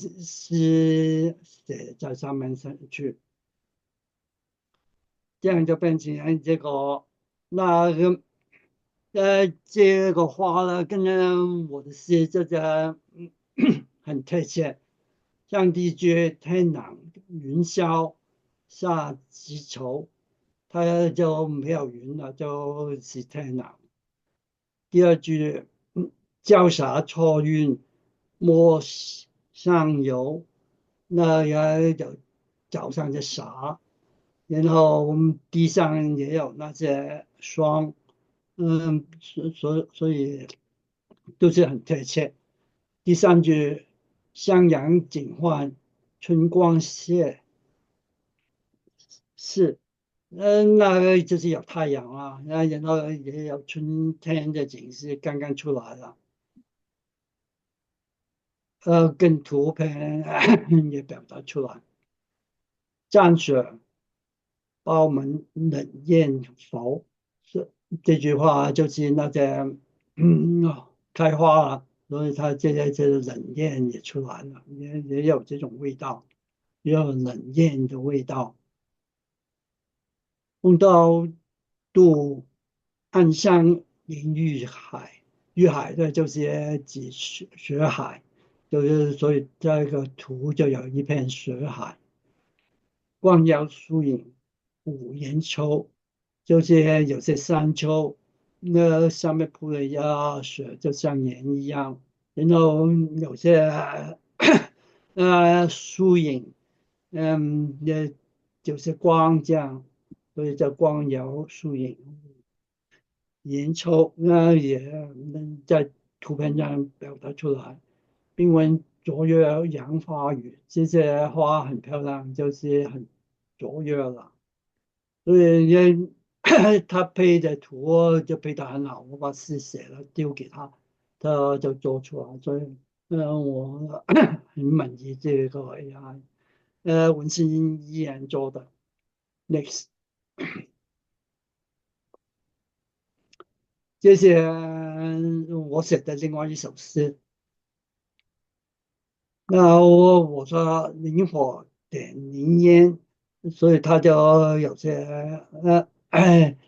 诗写在上面去。这样就变成这个那个这个花呢，跟我的诗这个很贴切。像第一句天朗云霄下极愁，它就没有云了，就是天朗。第二句潇洒错韵莫上游，那也有早上的洒。然后地上也有那些霜，所以都是很贴切。第三句襄阳景换春光谢，是，那个就是有太阳然后也有春天的景是刚刚出来了，跟图片也表达出来。蘸水包门冷艳否？是这句话就是那个开花了，所以它这冷艳也出来了，也有这种味道，也有冷艳的味道。红豆渡岸上临玉海，玉海的就是指雪海，就是所以这个图就有一片雪海。光耀疏影五颜秋，就是有些山丘，那上面铺了雪，就像盐一样。然后有些疏影，也就是光这样，所以叫光耀疏影。颜抽也能在图片上表达出来。并闻卓越杨花雨，这些花很漂亮，就是很卓越了。所以他配的图就配得很好，我把诗写了丢给他，他就做出来。所以我很满意这个 AI，文心一言做的。Next，这些我写的另外一首诗。那我说灵火点灵烟，所以它就有些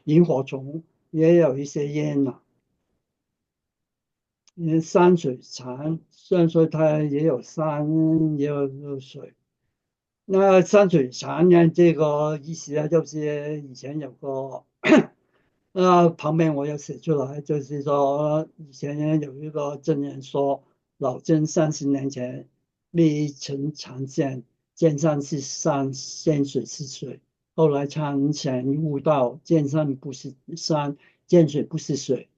萤火虫，也有一些烟呐。山水禅虽然说它也有山，也有水。那山水禅呢，这个意思呢，就是以前有个旁边我有写出来，就是说以前有一个真人说，老曾30年前未曾尝见，见山是山，见水是水。后来参禅悟道，见山不是山，见水不是水，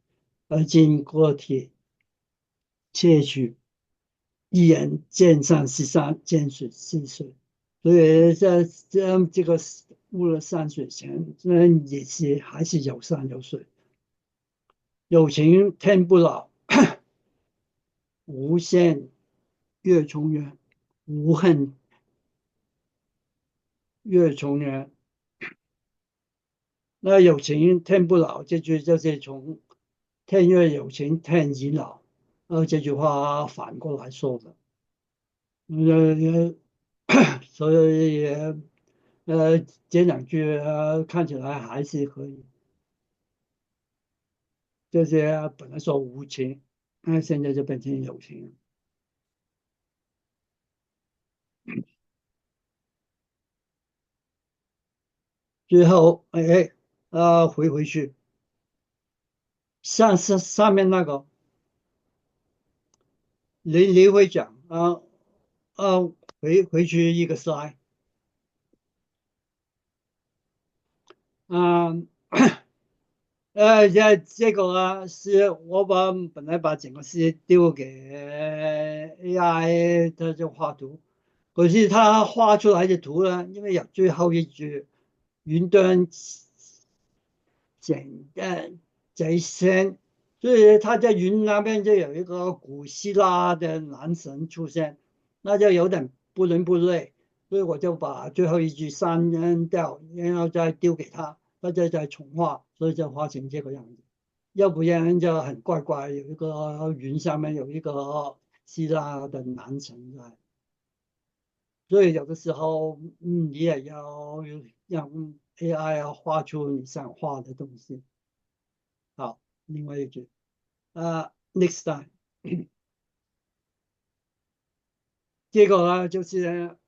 而今个体窃取一人见山是山，见水是水。所以这个误了山水前，也是还是有山有水，有情天不老，无限月重圆，无恨月重圆。那有情天不老，这句就是从天若有情天已老，这句话反过来说的。所以这两句看起来还是可以。这些本来说无情，那现在就变成有情了。最后，回去，上面那个，你会讲回去一个 slide，啊、这个是我本来把整个事丢给 AI，它就画图，可是它画出来的图呢，因为有最后一句云端贼仙，所以他在云那边就有一个古希腊的男神出现，那就有点不伦不类，所以我就把最后一句删掉，然后再丢给他，他再重画，所以就画成这个样子。要不然就很怪怪，有一个云上面有一个希腊的男神在，所以有的时候，你也要让 AI 画出你想画的东西。好，另外一句，next time，这个呢就是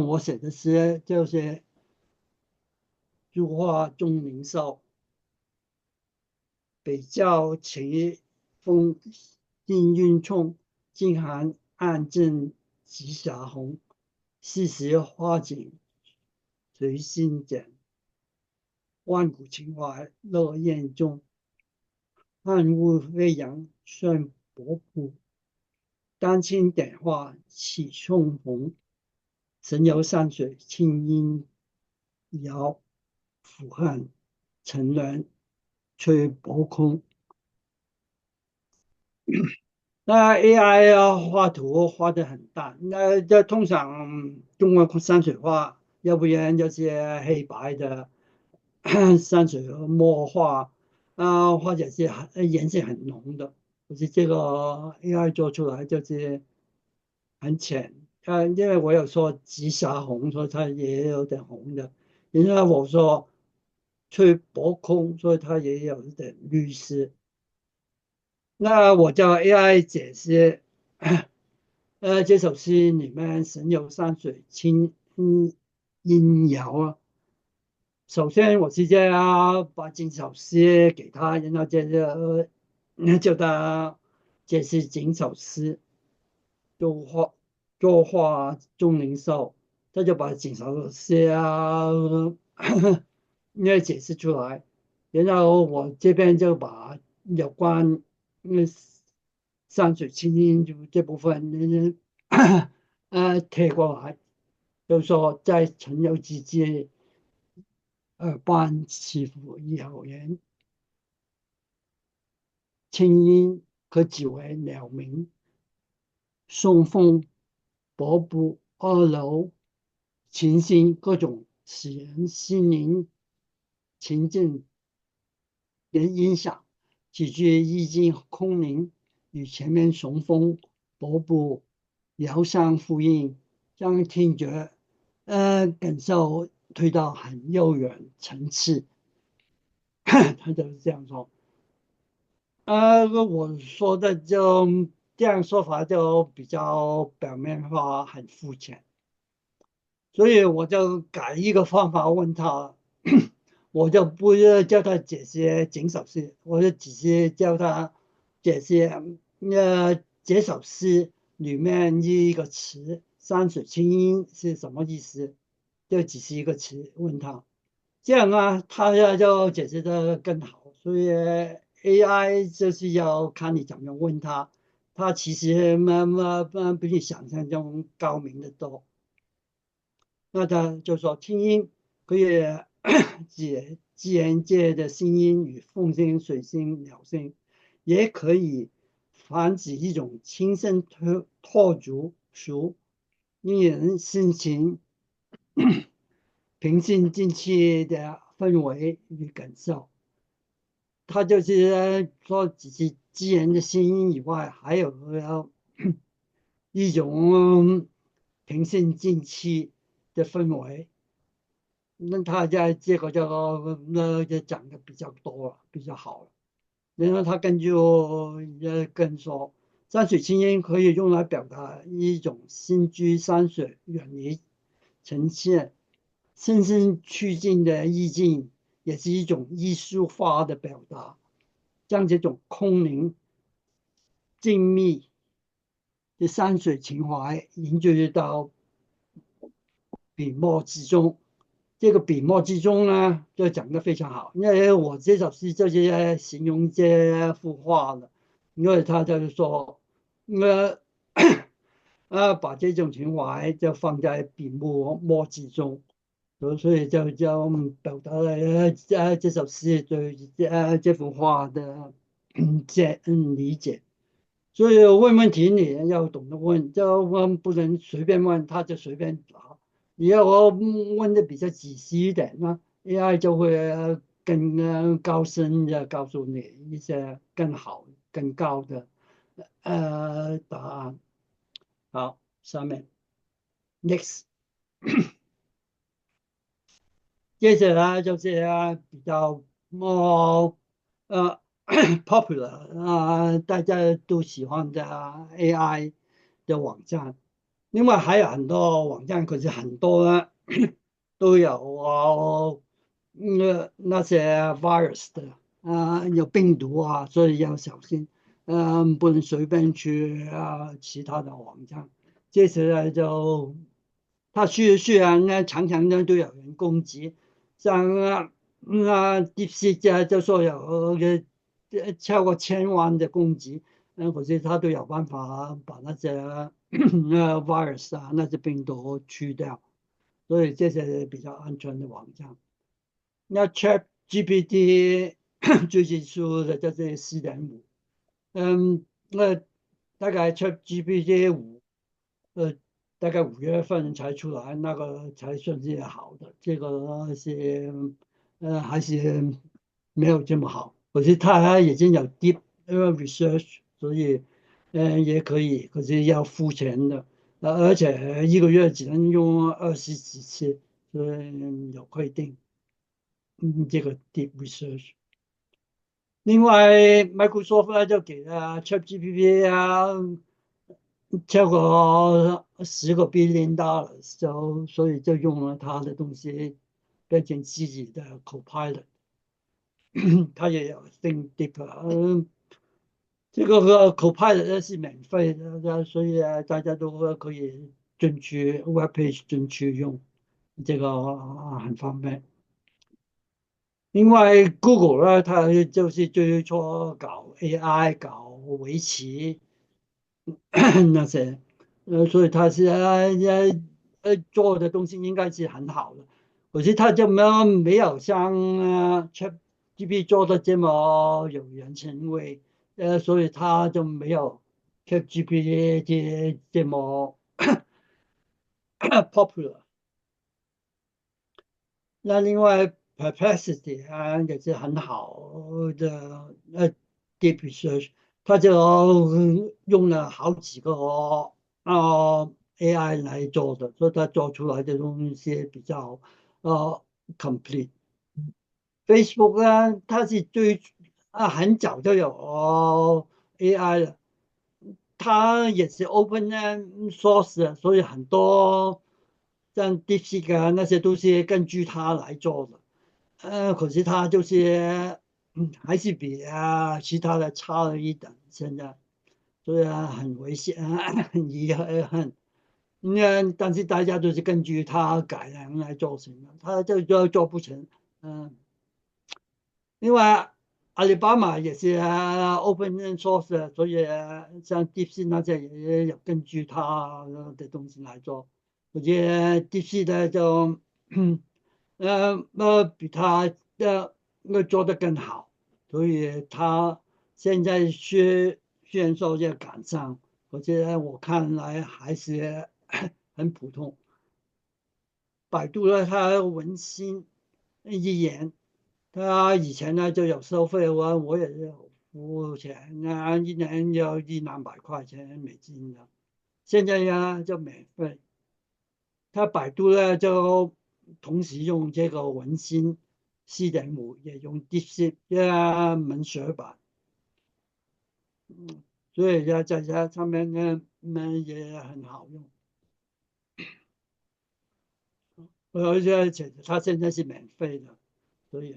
我写的诗，就是入画中灵兽，北郊奇峰应运冲，近寒暗阵吉霞红，四时花景随心剪，万古情怀乐宴中，汉物飞扬炫博古，丹青点画起冲红，神游山水清音遥，俯瞰层峦吹薄空。那 AI 画图画的很淡，那这通常中国山水画，要不然就是黑白的山水墨画或者是颜色很浓的，可是这个 AI 做出来就是很浅。因为我有说吉霞红，所以它也有点红的。然后我说吹薄空，所以它也有一点绿色。那我叫 AI 解释，这首诗里面神游山水清音遥啊。首先我直接把整首诗给他，然后叫他解释整首诗，作画钟灵兽，他就把整首诗解释出来，然后我这边就把有关山水清音就这部分贴过来，就是说在神游之间，伴起伏遥远，清音可指为鸟鸣，送风薄步二楼，情形各种使人心灵情境的音响，几句意境空灵，与前面雄风勃步遥相呼应，将听觉感受推到很悠远层次。他就是这样说。我说的就这样说法就比较表面化，很肤浅，所以我就改一个方法问他，我就不是叫他解释整首诗，我就只是叫他解释这首诗里面一个词"山水清音"是什么意思，就只是一个词问他，这样他就解释的更好，所以 AI 就是要看你怎么问他，他其实比你想象中高明的多。那他就说听音可以解自然界的声音与风声、水声、鸟声，也可以繁殖一种亲生特族属，令人心情平静静气的氛围与感受。他就是说，只是自然的声音以外，还有一种平静静气的氛围。那他在这个就讲的比较多了，比较好了。然后他根据更说，山水青音可以用来表达一种心居山水、远离尘现、深深趋近的意境，也是一种艺术化的表达，将这种空灵、静谧的山水情怀凝聚到笔墨之中。这个笔墨之中呢，就讲得非常好，因为我这首诗这些形容这幅画的，因为他就是说，把这种情怀就放在笔墨之中，所以就表达了这首诗对这幅画的理解。所以问问题你要懂得问，就问不能随便问，他就随便答。你要我问的比较仔细一点，那 AI 就会更高深的告诉你一些更好、更高的答案。好，下面 next，接下来就是比较popular 大家都喜欢的 AI 的网站。另外还有很多网站，可是很多呢都有那些 virus 的有病毒所以要小心，不能随便去其他的网站。接下来就它虽然呢常常呢都有人攻击，像DeepSeek 就说有超过1000万的攻击，可是它都有办法把那些virus 那些病毒去掉，所以这些比较安全的网站。那 ChatGPT 最近出的就是4.5，那大概 ChatGPT 5，大概5月份才出来，那个才算是好的，这个是还是没有这么好。可是它已经有 deep research，所以也可以，可是要付钱的，而且一个月只能用20几次，所以有规定。这个 deep research。另外，Microsoft 呢就给了 ChatGPT 超过10个 billion dollars，所以就用了他的东西变成自己的 Copilot，他也有 Think Deeper，这个Copilot 是免费的，所以大家都可以进去 web page 进去用，这个很方便。另外，Google 呢，它就是最初搞 AI、搞围棋那些，所以它是做的东西应该是很好的，可是它就没有像ChatGPT 做的这么有人情味，所以它就没有 ChatGPT 这么popular。那另外 Perplexity 也是很好的deep research，它就用了好几个AI 来做的，所以它做出来的东西比较complete。Facebook 呢，它是很早就有AI 了，它也是 open source 的，所以很多像 DeepSeek 那些都是根据它来做的。可是它就是还是比其他的差了一等，现在所以很危险，很遗憾。但是大家都是根据它改良来做成的，它就做不成。另外，阿里巴巴也是open source 的，所以像 DeepSeek 那些也有根据它的东西来做。我觉得 DeepSeek 的就比他做得更好，所以他现在虽然说要赶上，我觉得我看来还是很普通。百度呢，它文心一言，它以前呢就有收费，我也有付钱啊，一年要100-200块钱美金的，现在呢就免费。它百度呢就同时用这个文心4.5，也用 DeepSeek 文学版，所以在这上面呢，也很好用。而且它现在是免费的，所以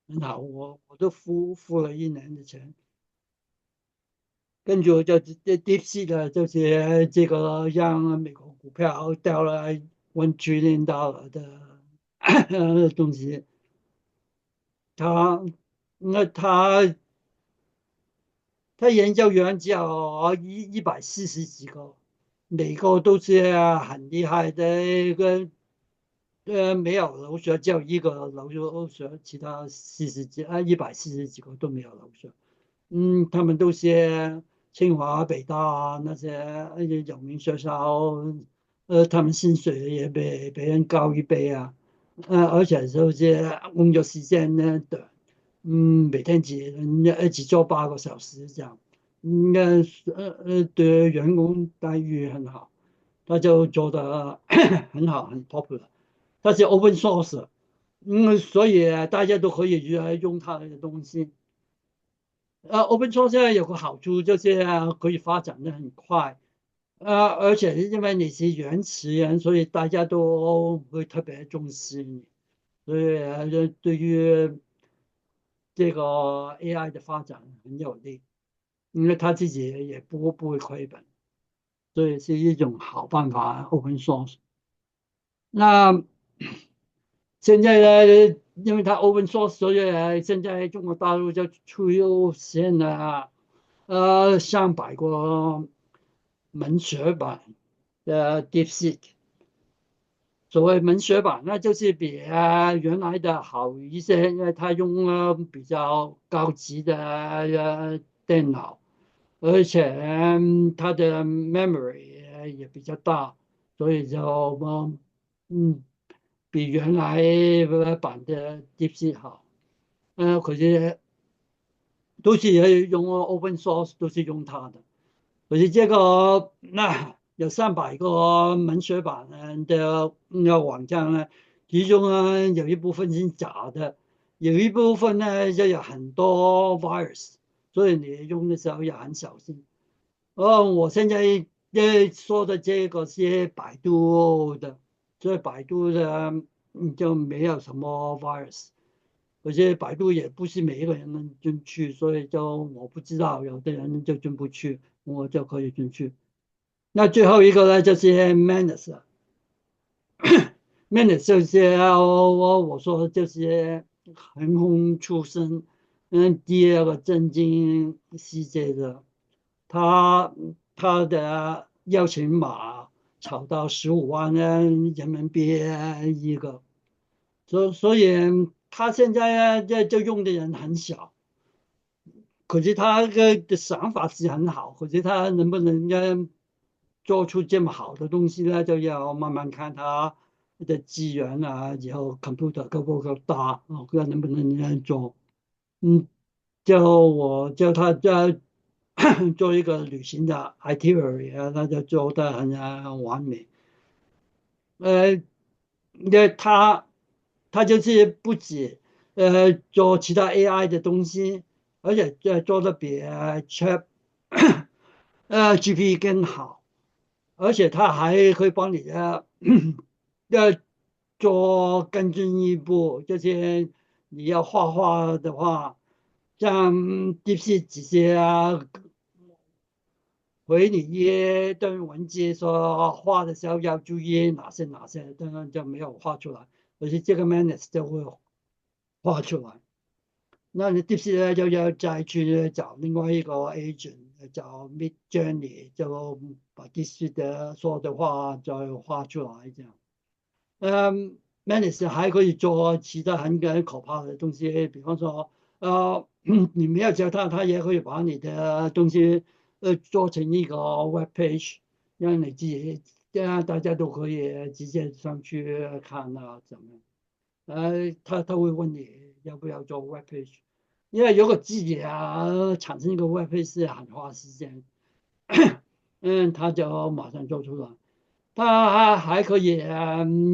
很好。我都付了1年的钱。根据我这 DeepSeek 的这个让美国股票掉了$1 trillion的东西，他他研究员只有140几个，每个都是很厉害的一个，没有留学，只有一个留学，其他140几个都没有留学。他们都是清华、北大那些有名学校，他们薪水也比别人高1倍啊，而且就是工作时间呢短，每天只做8个小时这样，对员工待遇很好，他就做的很好，很 popular，它是 open source，所以大家都可以用它的东西。open source 现在有个好处就是可以发展的很快，而且因为你是原始人，所以大家都会特别重视你，所以对于这个 AI 的发展很有利，因为他自己也不会亏本，所以是一种好办法 open source。那现在呢，因为它 open source，所以现在中国大陆就出现了上百个门学版的 DeepSeek。所谓门学版，那就是比原来的好一些，因为它用了比较高级的电脑，而且它的 memory 也比较大，所以就嗯比原来版的 DeepSeek 好。可是都是用 open source，都是用它的。可是这个有300个门学版的网站呢，其中呢有一部分是假的，有一部分呢就有很多 virus，所以你用的时候要很小心。我现在说的这个是百度的，所以百度的就没有什么 virus。而且百度也不是每一个人能进去，所以就我不知道，有的人就进不去，我就可以进去。那最后一个呢，就是 Manus，Manus 就是我说就是横空出世，第二个震惊世界的，他的邀请码炒到15万人民币一个。所以他现在就用的人很小，可是他的想法是很好，可是他能不能做出这么好的东西呢？就要慢慢看他的资源啊，以后 computer 够不够大，看能不能做。嗯，我叫他做一个旅行的 itinerary 啊，他就做得很完美。那他就是不止做其他 AI 的东西，而且做的比Chat GP 更好，而且他还可以帮你呃做更进一步，就是你要画画的话，像 DeepSeek 这些回你一段文字说画的时候要注意哪些，当然就没有画出来，可是这个 Manus 就会画出来。那你 DeepSeek 呢就要再去找另外一个 agent，找 Midjourney，就把 DeepSeek 的说的话再画出来这样。Manus 还可以做其他很可怕的东西，比方说，你没有教他，他也可以把你的东西做成一个 web page，让你自己，这样大家都可以直接上去看啊，怎么样？他会问你要不要做 web page，因为如果自己产生一个 web page 是很花时间，他就马上做出来。他还可以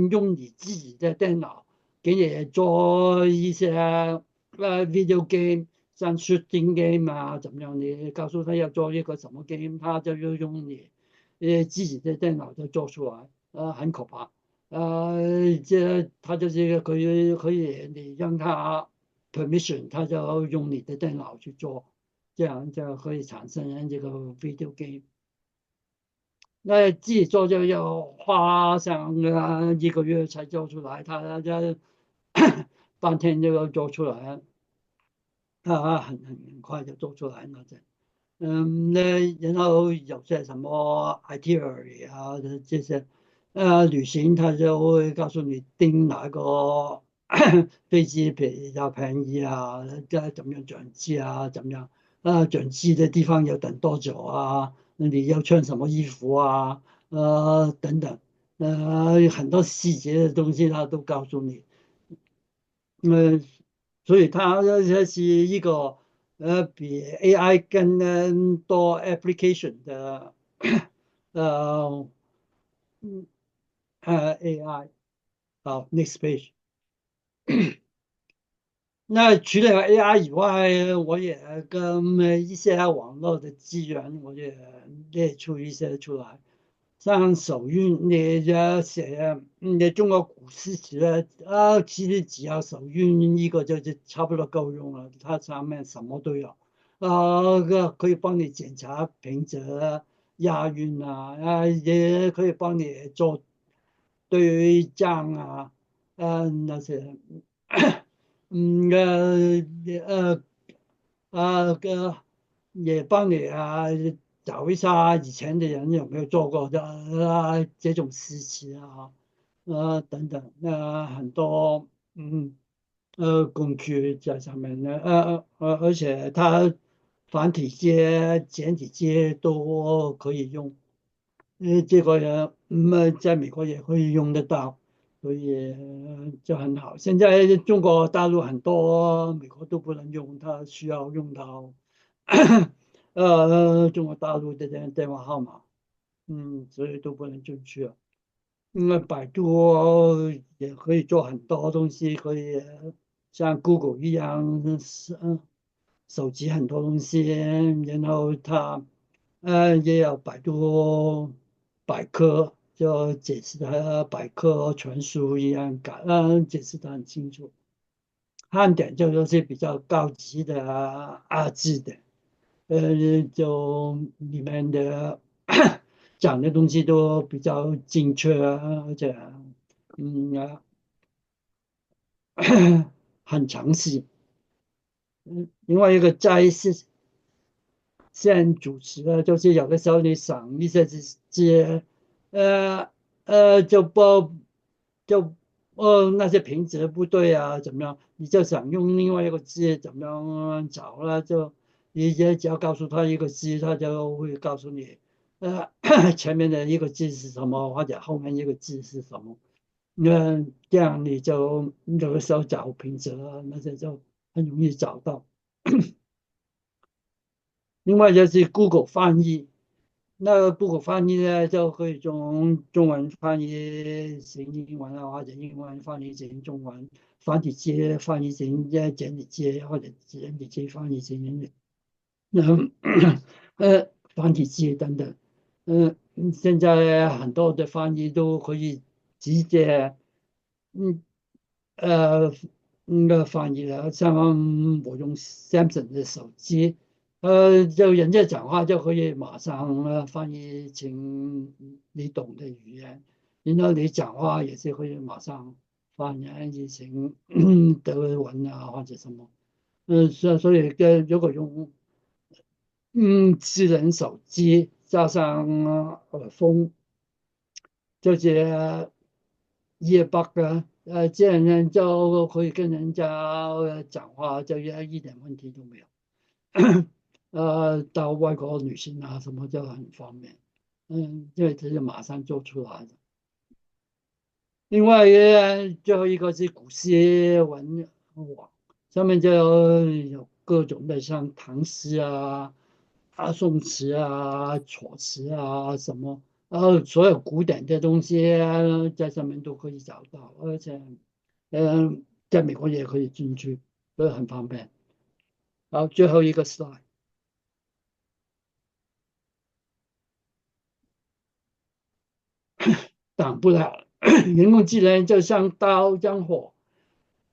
用你自己的电脑给你做一些video game，像 shooting game 啊怎么样？你告诉他要做一个什么 game，他就用你自己的电脑就做出来，很可怕。这他就是一个可以你让他 permission，他就用你的电脑去做，这样就可以产生这个 video game。那自己做就要花上一个月才做出来，他就半天就要做出来，很快就做出来那种。那然后有些什么 itinerary 啊这些，旅行他就会告诉你订哪个飞机比较便宜啊，该怎么样转机啊，怎么样，转机的地方要等多久啊，你要穿什么衣服啊，等等，很多细节的东西他都告诉你。嗯，所以它这是一个比 AI 更多 application 的呃AI。好，next page。那除了 AI 以外，我也跟一些网络的资源，我也列出一些出来。像手运，你要写你中国古诗词其实只要手运一个就差不多够用了，它上面什么都有，可以帮你检查平仄、押韵也可以帮你做对仗那些。嗯也帮你找一下以前的人有没有做过的这种诗词等等，很多工具在上面呢，而且它繁体字、简体字都可以用，这个人在美国也可以用得到，所以就很好。现在中国大陆很多美国都不能用，它需要用到中国大陆的电话号码，所以都不能进去了。百度也可以做很多东西，可以像 Google 一样，收集很多东西，然后它也有百度百科，就解释的百科全书一样，解释的很清楚。汉典就是比较高级的字典，就里面的讲的东西都比较精确而且嗯啊很详细。另外一个在线主持呢，就是有的时候你想一些字，呃就不就那些平仄不对怎么样，你就想用另外一个字怎么样找了，就你只要告诉他一个字，他就会告诉你，呃前面的一个字是什么，或者后面一个字是什么。那这样你就有的时候找平仄那些就很容易找到。另外就是 Google 翻译，那 Google 翻译呢就可以从中文翻译成英文或者英文翻译成中文，繁体字翻译成简体字，或者简体字翻译成英语，繁体字等等。现在很多的翻译都可以直接，嗯，呃，翻译了。像我用 Samsung 的手机，就人家讲话就可以马上翻译成你懂的语言，然后你讲话也是可以马上翻译成德文或者什么。所以如果用智能手机加上耳风这些 earbud 这样呢就可以跟人家讲话，就一点问题都没有。到外国旅行啊什么就很方便，因为这是马上做出来的。另外最后一个是古诗文网，上面就有各种的像唐诗啊、宋词啊、楚辞啊什么，然后所有古典的东西在上面都可以找到，而且在美国也可以进去，所以很方便。好，最后一个 slide。挡不了。人工智能就像刀将火、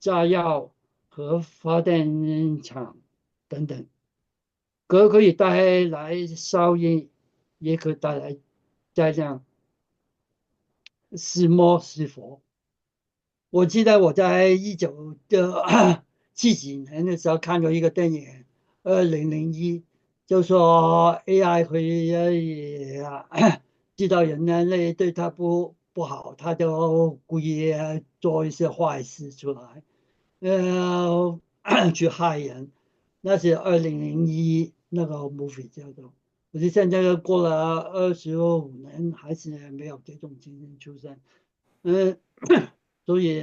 炸药和发电厂等等，可以带来噪音，也可以带来灾难，是魔是佛。我记得我在1970年的时候看过一个电影，2001，就说 AI 可以知道人类对他不好，他就故意做一些坏事出来，呃，去害人。那是2001那个 movie 叫做。可是现在过了25年，还是没有这种情形出现。嗯，所以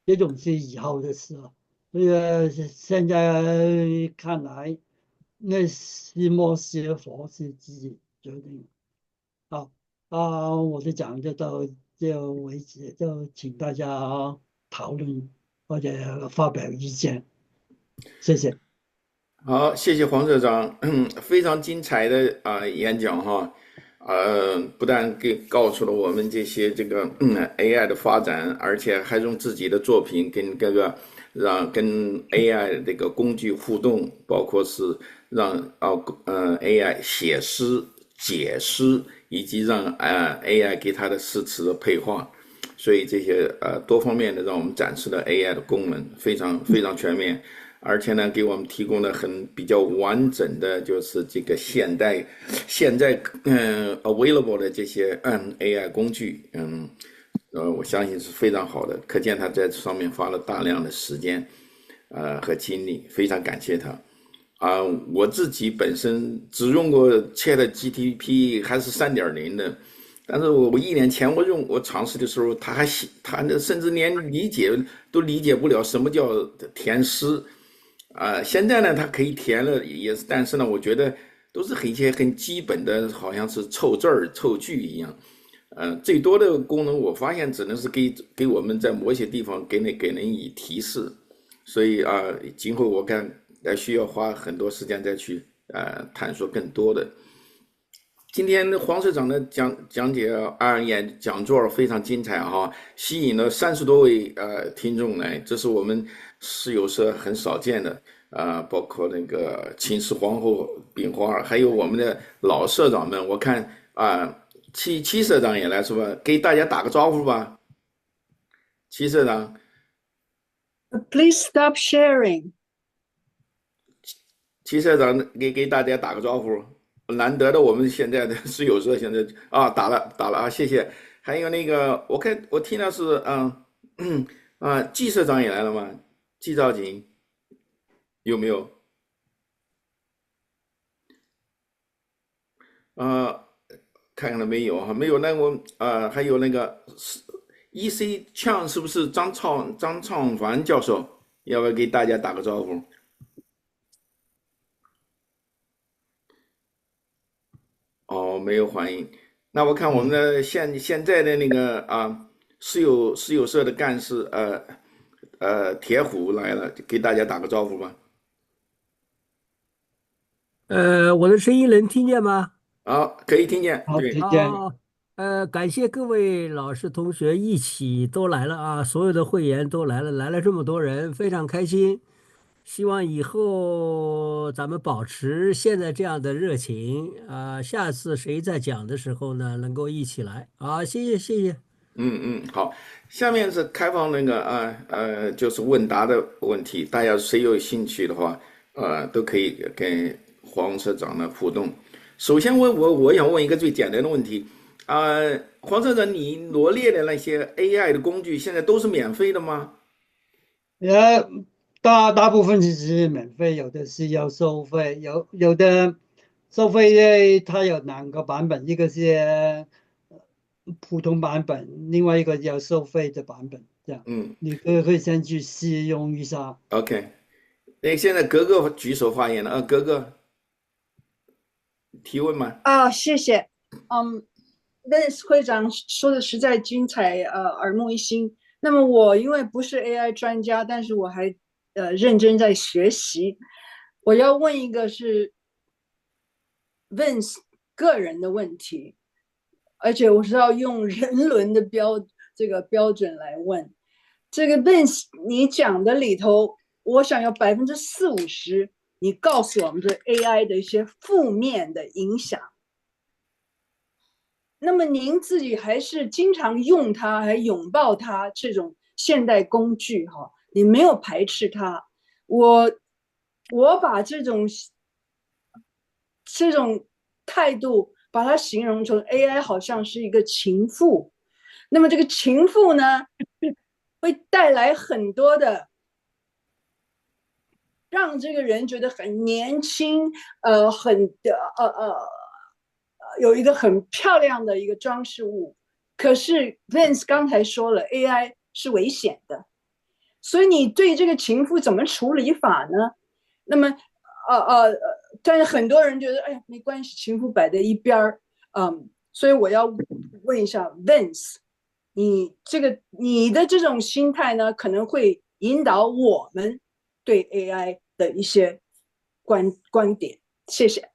这种是以后的事了。所以现在看来，那是莫是佛是自己决定的。好我的讲就到这为止，就请大家讨论或者发表意见，谢谢。好，谢谢黄社长，非常精彩的演讲哈，不但告诉了我们这些这个AI 的发展，而且还用自己的作品跟这个跟 AI 这个工具互动，包括是让AI 写诗、解诗，以及让AI 给他的诗词的配画，所以这些多方面的让我们展示了 AI 的功能，非常非常全面。而且呢，给我们提供了比较完整的，就是这个现在available 的这些AI 工具，我相信是非常好的，可见他在上面花了大量的时间和精力，非常感谢他。我自己本身只用过 ChatGPT 还是3.0的，但是我1年前我尝试的时候，他甚至连都理解不了什么叫填诗。现在呢，它可以填了，也是，但是呢，我觉得都是一些很基本的，好像是凑字儿、凑句一样。最多的功能我发现只能是给我们在某些地方给人以提示，所以今后我看需要花很多时间再去探索更多的。今天黄社长的讲解讲座非常精彩哈，吸引了30多位听众来，这是我们诗友社很少见的包括那个秦氏皇后秉花，还有我们的老社长们，我看戚社长也来是吧？给大家打个招呼吧，戚社长。Please stop sharing. 戚社长给大家打个招呼。难得的，我们现在的诗友社现在打了谢谢。还有那个，我听到是季社长也来了吗？季兆景有没有？看看了没有哈？没有，那我还有那个EC 呛是不是张畅凡教授？要不要给大家打个招呼？没有反应。那我看我们的现在的那个诗友社的干事铁虎来了，给大家打个招呼吧。我的声音能听见吗？好，可以听见。好，对，听见。感谢各位老师同学一起都来了啊，所有的会员都来了这么多人，非常开心。希望以后咱们保持现在这样的热情啊，下次谁在讲的时候呢，能够一起来啊，谢谢。好，下面是开放那个就是问答的问题，大家谁有兴趣的话，都可以跟黄社长呢互动。首先我想问一个最简单的问题，黄社长，你罗列的那些 AI 的工具现在都是免费的吗？呃，大部分是免费，有的是要收费，有的收费的它有两个版本，一个是普通版本，另外一个要收费的版本，这样嗯你可以先去试用一下。，OK。那现在格格举手发言了，格格提问吗？谢谢。Vince 会长说的实在精彩，耳目一新。那么我因为不是 AI 专家，但是我还认真在学习。我要问一个是 Vince 个人的问题，而且我是要用人伦的这个标准来问。这个 Vince 你讲的里头，我想要40%-50%，你告诉我们这 AI 的一些负面的影响。那么您自己还是经常用它，还拥抱它这种现代工具哈，你没有排斥它。我把这种态度，把它形容成 AI 好像是一个情妇。那么这个情妇呢，会带来很多的，让这个人觉得很年轻，有一个很漂亮的一个装饰物。可是 Vince 刚才说了 ，AI 是危险的，所以你对这个情妇怎么处理法呢？那么，但是很多人觉得，哎呀，没关系，情妇摆在一边儿，所以我要问一下 Vince，你的这种心态呢，可能会引导我们对 AI 的一些观点。谢谢。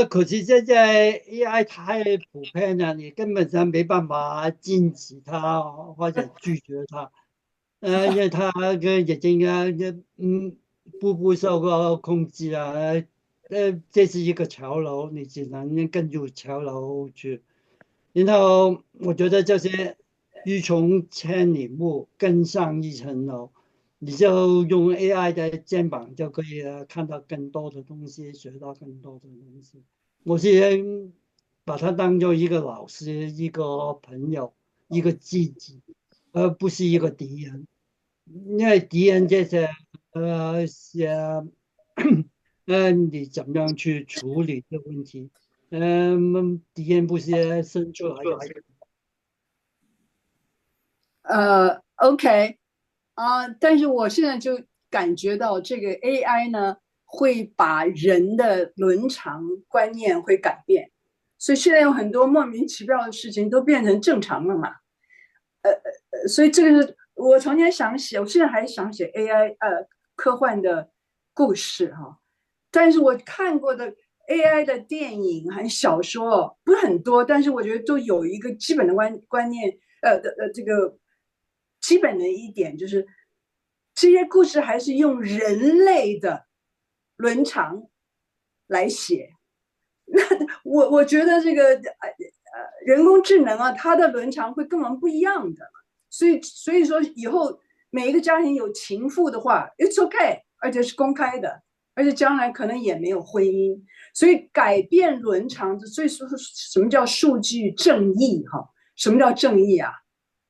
可惜现在 AI 太普遍了，你根本上没办法禁止它或者拒绝它。因为它已经步步受到控制啊。这是一个潮流，你只能跟住潮流去。然后我觉得这些欲从千里目，更上一层楼。你就用 AI 的肩膀就可以看到更多的东西，学到更多的东西。我是把它当做一个老师、一个朋友、一个知己，而不是一个敌人。因为敌人这些是你怎么样去处理这个问题？敌人不是生出来的。OK，但是我现在就感觉到这个 AI 呢，会把人的伦常观念会改变，所以现在有很多莫名其妙的事情都变成正常了嘛。所以这个是我从前想写，我现在还想写 AI 科幻的故事哈，但是我看过的 AI 的电影和小说不是很多，但是我觉得都有一个基本的观念，这个基本的一点就是，这些故事还是用人类的伦常来写。那我觉得这个人工智能啊，它的伦常会跟我们不一样的，所以说以后每一个家庭有情妇的话 ，it's okay， 而且是公开的，而且将来可能也没有婚姻，所以改变伦常，所以说什么叫数据正义哈？什么叫正义啊？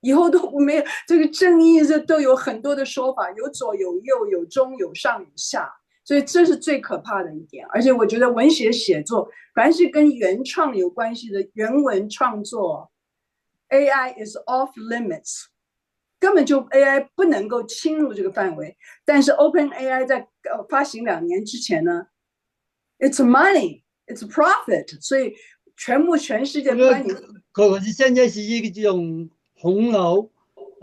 以后都没有这个正义，这都有很多的说法，有左有右，有中有上有下，所以这是最可怕的一点。而且我觉得文学写作，凡是跟原创有关系的人文创作 ，AI is off limits， 根本就 AI 不能够侵入这个范围。但是 OpenAI 在发行2年之前呢 ，it's money, it's profit， 所以全世界关你。可是现在是一种洪流，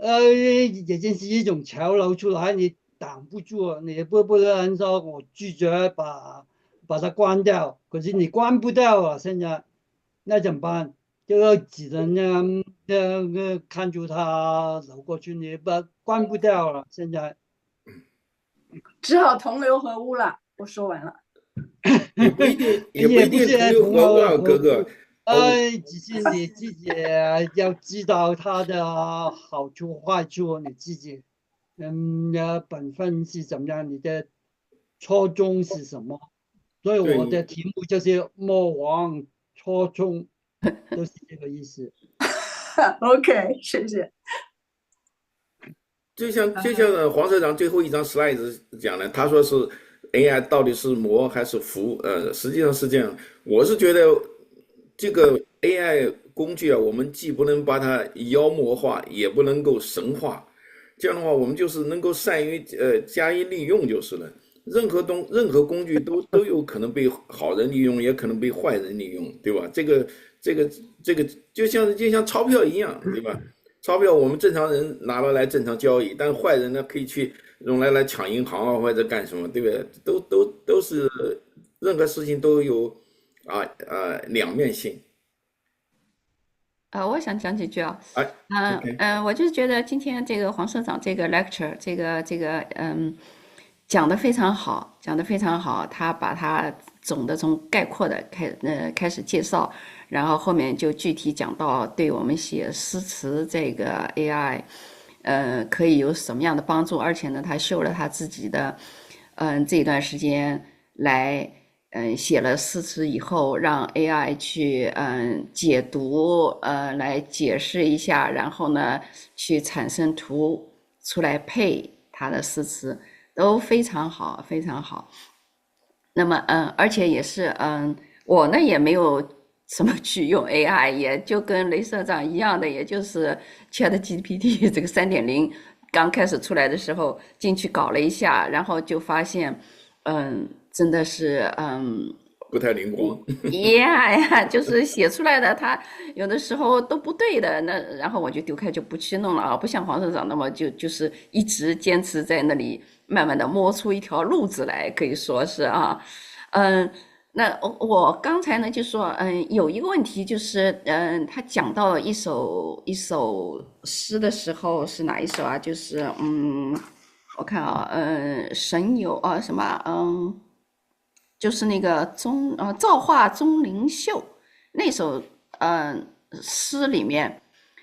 已经是一种潮流出来，你挡不住，你不能说我拒绝把它关掉，可是你关不掉啊，现在那怎么办？就只能看住它流过去，你关不掉了，现在只好同流合污了。我说完了。也不一定同流合污啊，哥哥。只是你自己要知道它的好处坏处，你自己本分是怎么样，你的初衷是什么？所以对我的题目就是莫忘初衷，都是这个意思。OK，谢谢。就像黄社长最后一张 slide 讲的，他说是 AI 到底是魔还是福？实际上是这样。我是觉得这个 AI 工具啊，我们既不能把它妖魔化，也不能够神化。这样的话，我们就是能够善于加以利用就是了。任何工具都有可能被好人利用，也可能被坏人利用，对吧？这个就像钞票一样，对吧？钞票我们正常人拿了来正常交易，但坏人呢可以去用来抢银行啊，或者干什么，对不对？都是任何事情都有两面性。我想讲几句啊。哎，OK，我就是觉得今天这个黄社长这个 lecture，讲得非常好，讲得非常好。他把他从概括的开始介绍，然后后面就具体讲到对我们写诗词这个 AI，可以有什么样的帮助，而且呢，他秀了他自己的，这段时间来。写了诗词以后，让 AI 去解读，来解释一下，然后呢，去产生图出来配他的诗词，都非常好，非常好。那么而且也是我呢也没有什么去用 AI，也就跟雷社长一样的，也就是 ChatGPT 这个3.0刚开始出来的时候进去搞了一下，然后就发现真的是不太灵光。呀，就是写出来的，他有的时候都不对的。那然后我就丢开，就不去弄了啊，不像黄社长那么就是一直坚持在那里，慢慢的摸出一条路子来，可以说是啊，那我刚才呢就说，有一个问题就是，他讲到一首诗的时候是哪一首啊？就是我看啊，神游啊什么就是那个造化钟灵秀那首诗里面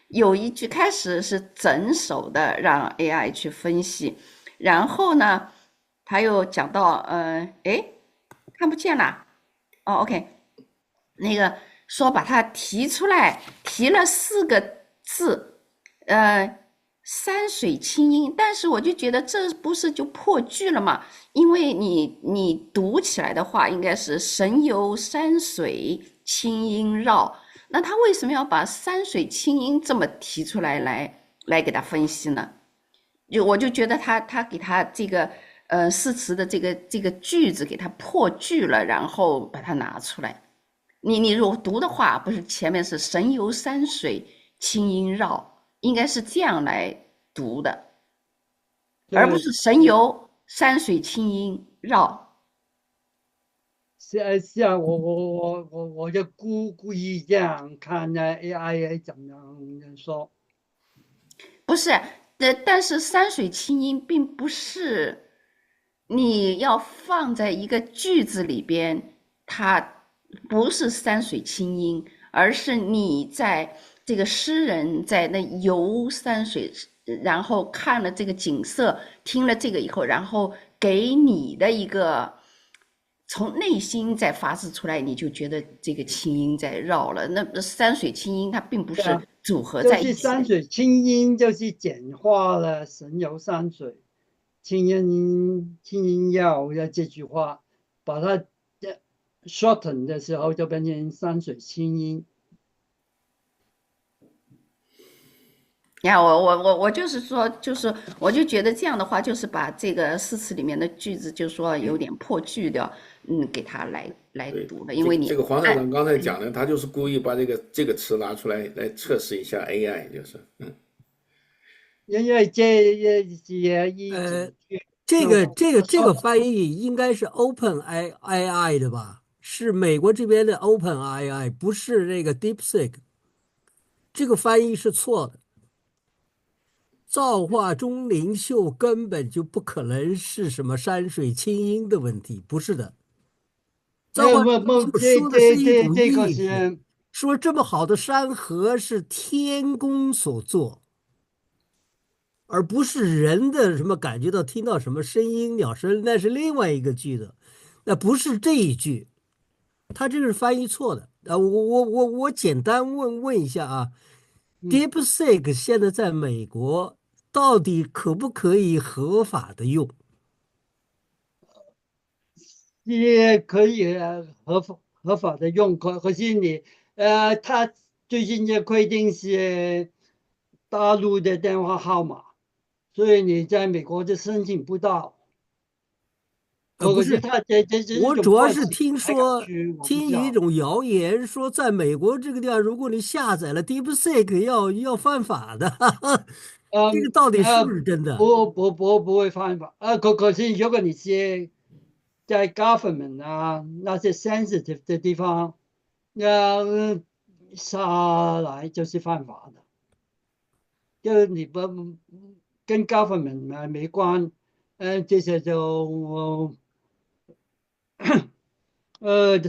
有一句开始是整首的让 AI 去分析，然后呢他又讲到看不见了OK， 那个说把它提出来，提了4个字山水清音，但是我就觉得这不是就破句了吗？因为你读起来的话，应该是神游山水清音绕，那他为什么要把山水清音这么提出来来给他分析呢？我就觉得他给他这个诗词的这个句子给他破句了，然后把它拿出来。你如果读的话，不是前面是神游山水清音绕。应该是这样来读的，而不是神游山水清音绕。是啊，我就故意这样看呢 AI 怎么样说？不是，但是山水清音并不是你要放在一个句子里边，它不是山水清音，而是你在这个诗人在那游山水，然后看了这个景色，听了这个以后，然后给你的一个从内心再发自出来，你就觉得这个清音在绕了。那山水清音它并不是组合在一起的。就是山水清音就是简化了神游山水清音绕的这句话，把它shorten 的时候就变成山水清音。我就是说，我就觉得这样的话，就是把这个诗词里面的句子，就说有点破句的，给他来读了，因为你这个黄社长刚才讲的，他就是故意把这个词拿出来测试一下 AI， 就是因为这个翻译应该是 OpenAI 的吧？是美国这边的 OpenAI， 不是那个 DeepSeek。这个翻译是错的。造化钟灵秀根本就不可能是什么山水清音的问题，不是的。造化钟灵秀说的是一种意境。说这么好的山河是天公所作，而不是人的什么感觉到听到什么声音、鸟声，那是另外一个句的，那不是这一句，他这个是翻译错的。我简单问一下啊，DeepSeek 现在在美国到底可不可以合法的用？也可以合法的用，可是他最近的规定是大陆的电话号码，所以你在美国就申请不到。不是，可是他这是一我种主要是惯性，改改去我不知道。听一种谣言说，在美国这个地方，如果你下载了 DeepSeek，要犯法的，这个嗯到底是不是真的？不会犯法。可是如果你是在 government 那些 sensitive 的地方，下来就是犯法的。就是你不跟 government 没关，这些就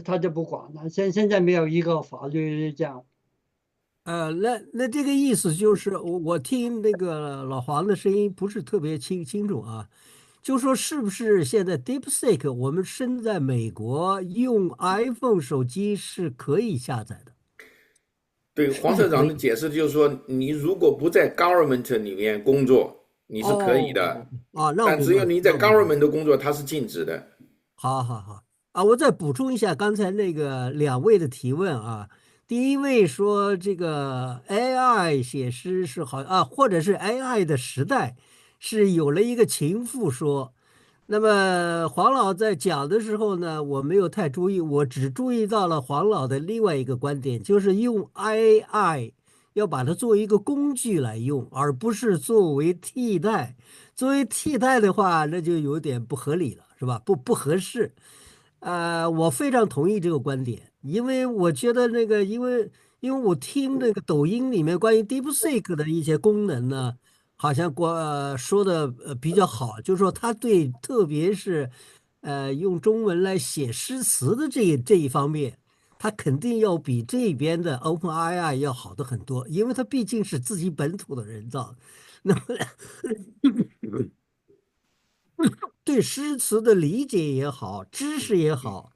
他就不管了。现在没有一个法律这样。那这个意思就是，我听那个老黄的声音不是特别清楚啊，就说是不是现在 DeepSeek 我们身在美国用 iPhone 手机是可以下载的，对，黄社长的是不是可以？解释就是说，你如果不在 government 里面工作，你是可以哦的，那我但明白了，只有你在 那我明白了。government 的工作，它是禁止的。好好好啊，我再补充一下刚才那个两位的提问啊。第一位说这个 AI 写诗是好啊，或者是 AI 的时代是有了一个情妇说。那么黄老在讲的时候呢，我没有太注意，我只注意到了黄老的另外一个观点，就是用 AI 要把它作为一个工具来用，而不是作为替代。作为替代的话，那就有点不合理了，是吧？不合适。我非常同意这个观点，因为我觉得那个，因为我听那个抖音里面关于 DeepSeek 的一些功能呢，好像说的比较好，就是说它对，特别是用中文来写诗词的这一方面，它肯定要比这边的 OpenAI 要好的很多，因为它毕竟是自己本土的人造。那么对诗词的理解也好，知识也好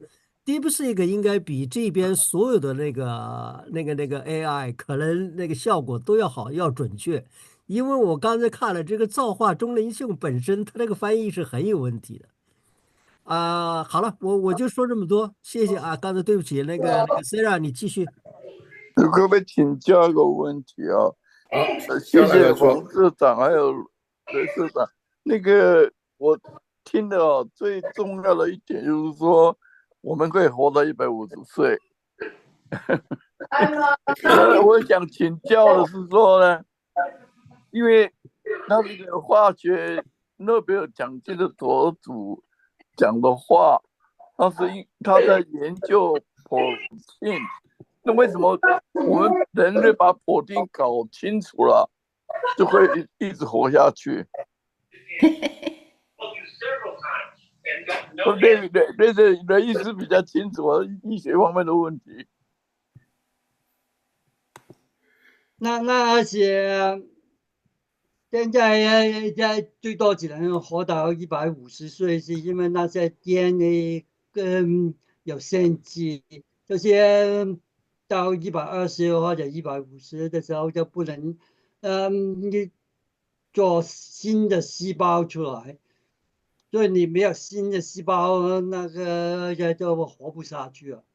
，DeepSeek 应该比这边所有的那个 AI 可能那个效果都要好，要准确。因为我刚才看了这个造化钟灵秀本身，它那个翻译是很有问题的好了，我就说这么多，谢谢啊。刚才对不起，那个 Sarah，你继续。可不可以请教一个问题啊？好，谢谢黄社长还有雷社长。那个我听的最重要的一点就是说，我们可以活到150岁。我想请教的是说呢，因为那个化学诺贝尔奖金的得主讲的话，他在研究protein，那为什么我们人类把protein搞清楚了，就会一直活下去？对的意思比较清楚，医学方面的问题。那些现在最多只能活到150岁，是因为那些 DNA 有限制，这些到120或者150的时候就不能你做新的细胞出来，所以你没有新的细胞，那个人就活不下去了。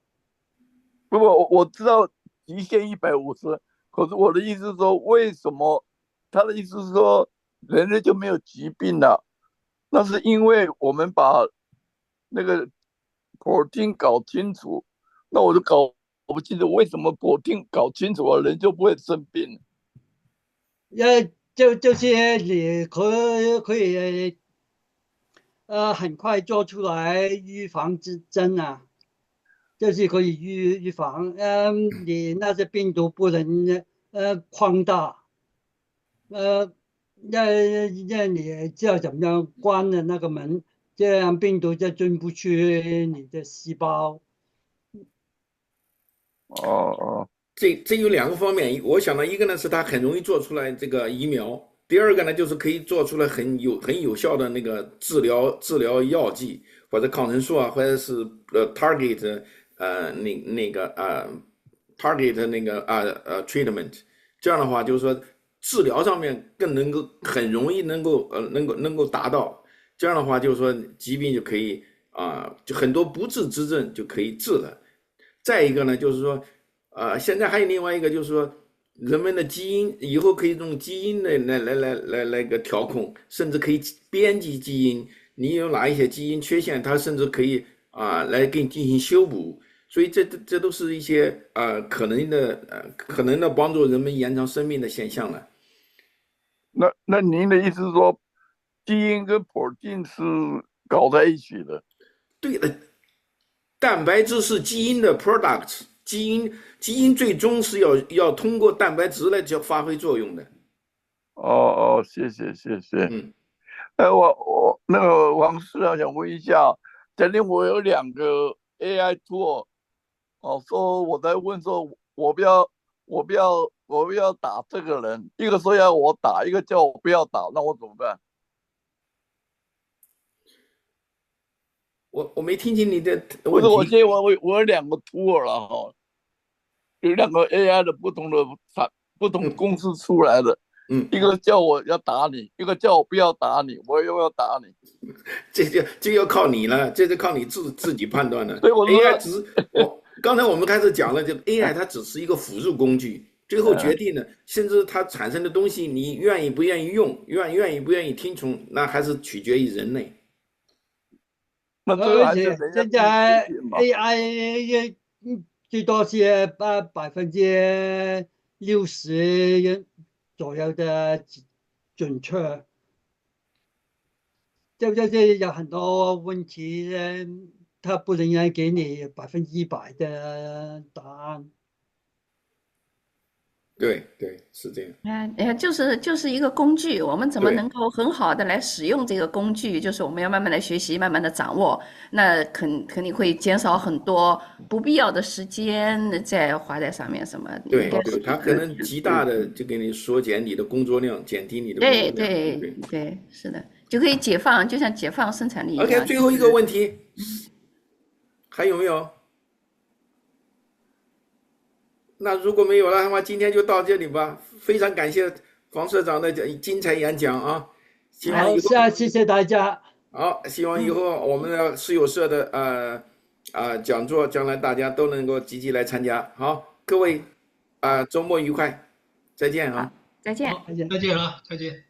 不过我知道极限150，可是我的意思是说，为什么他的意思是说人类就没有疾病了？那是因为我们把那个 protein 搞清楚，那我就搞不清楚为什么 protein 搞清楚了，人就不会生病。就是你可以很快做出来预防之针啊。就是可以预防，你那些病毒不能扩大，让你知道怎么样关了那个门，这样病毒就进不去你的细胞。这有2个方面，我想到一个呢是它很容易做出来这个疫苗，第二个呢就是可以做出来很有效的那个治疗药剂或者抗生素啊，或者是target target 那个treatment， 这样的话就是说治疗上面更能够很容易能够达到，这样的话就是说疾病就可以就很多不治之症就可以治了。再一个呢就是说现在还有另外一个就是说人们的基因以后可以用基因来个调控，甚至可以编辑基因，你有哪一些基因缺陷，它甚至可以来给你进行修补。所以这都是一些可能的帮助人们延长生命的现象了。那您的意思是说，基因跟 protein 是搞在一起的？对的，蛋白质是基因的 product， 基因最终是要通过蛋白质来发挥作用的。谢谢。我那个王市长想问一下，曾经我有2个 AI tool， 说我在问说我不要打这个人，一个说要我打，一个叫我不要打，那我怎么办？我没听清你的问题。不是，我现在我有2个 tool 了哈，有2个 AI 的不同公司出来的。一个叫我要打你，一个叫我不要打你，我又要打你。这要靠你了，这就靠你自己判断了。所以我说 AI 刚才我们开始讲了，这个 AI 它只是一个辅助工具，最后决定的，甚至它产生的东西，你愿意不愿意用，愿意不愿意听从，那还是取决于人类。而且现在 AI 最多是60%左右的准确，就是有很多问题，它不能给你100%的答案。对，是这样。就是一个工具，我们怎么能够很好的来使用这个工具？就是我们要慢慢的学习，慢慢的掌握，那肯定会减少很多不必要的时间在花在上面什么。对，它可能极大的就给你缩减你的工作量，减低你的工作量。对，是的，就可以解放，就像解放生产力一样。OK， 最后一个问题，还有没有？那如果没有了的话，今天就到这里吧。非常感谢黄社长的精彩演讲啊！好，谢谢大家。好，希望以后我们的诗友社的讲座，将来大家都能够积极来参加。好，各位周末愉快，再见啊！再见。再见啊，再见。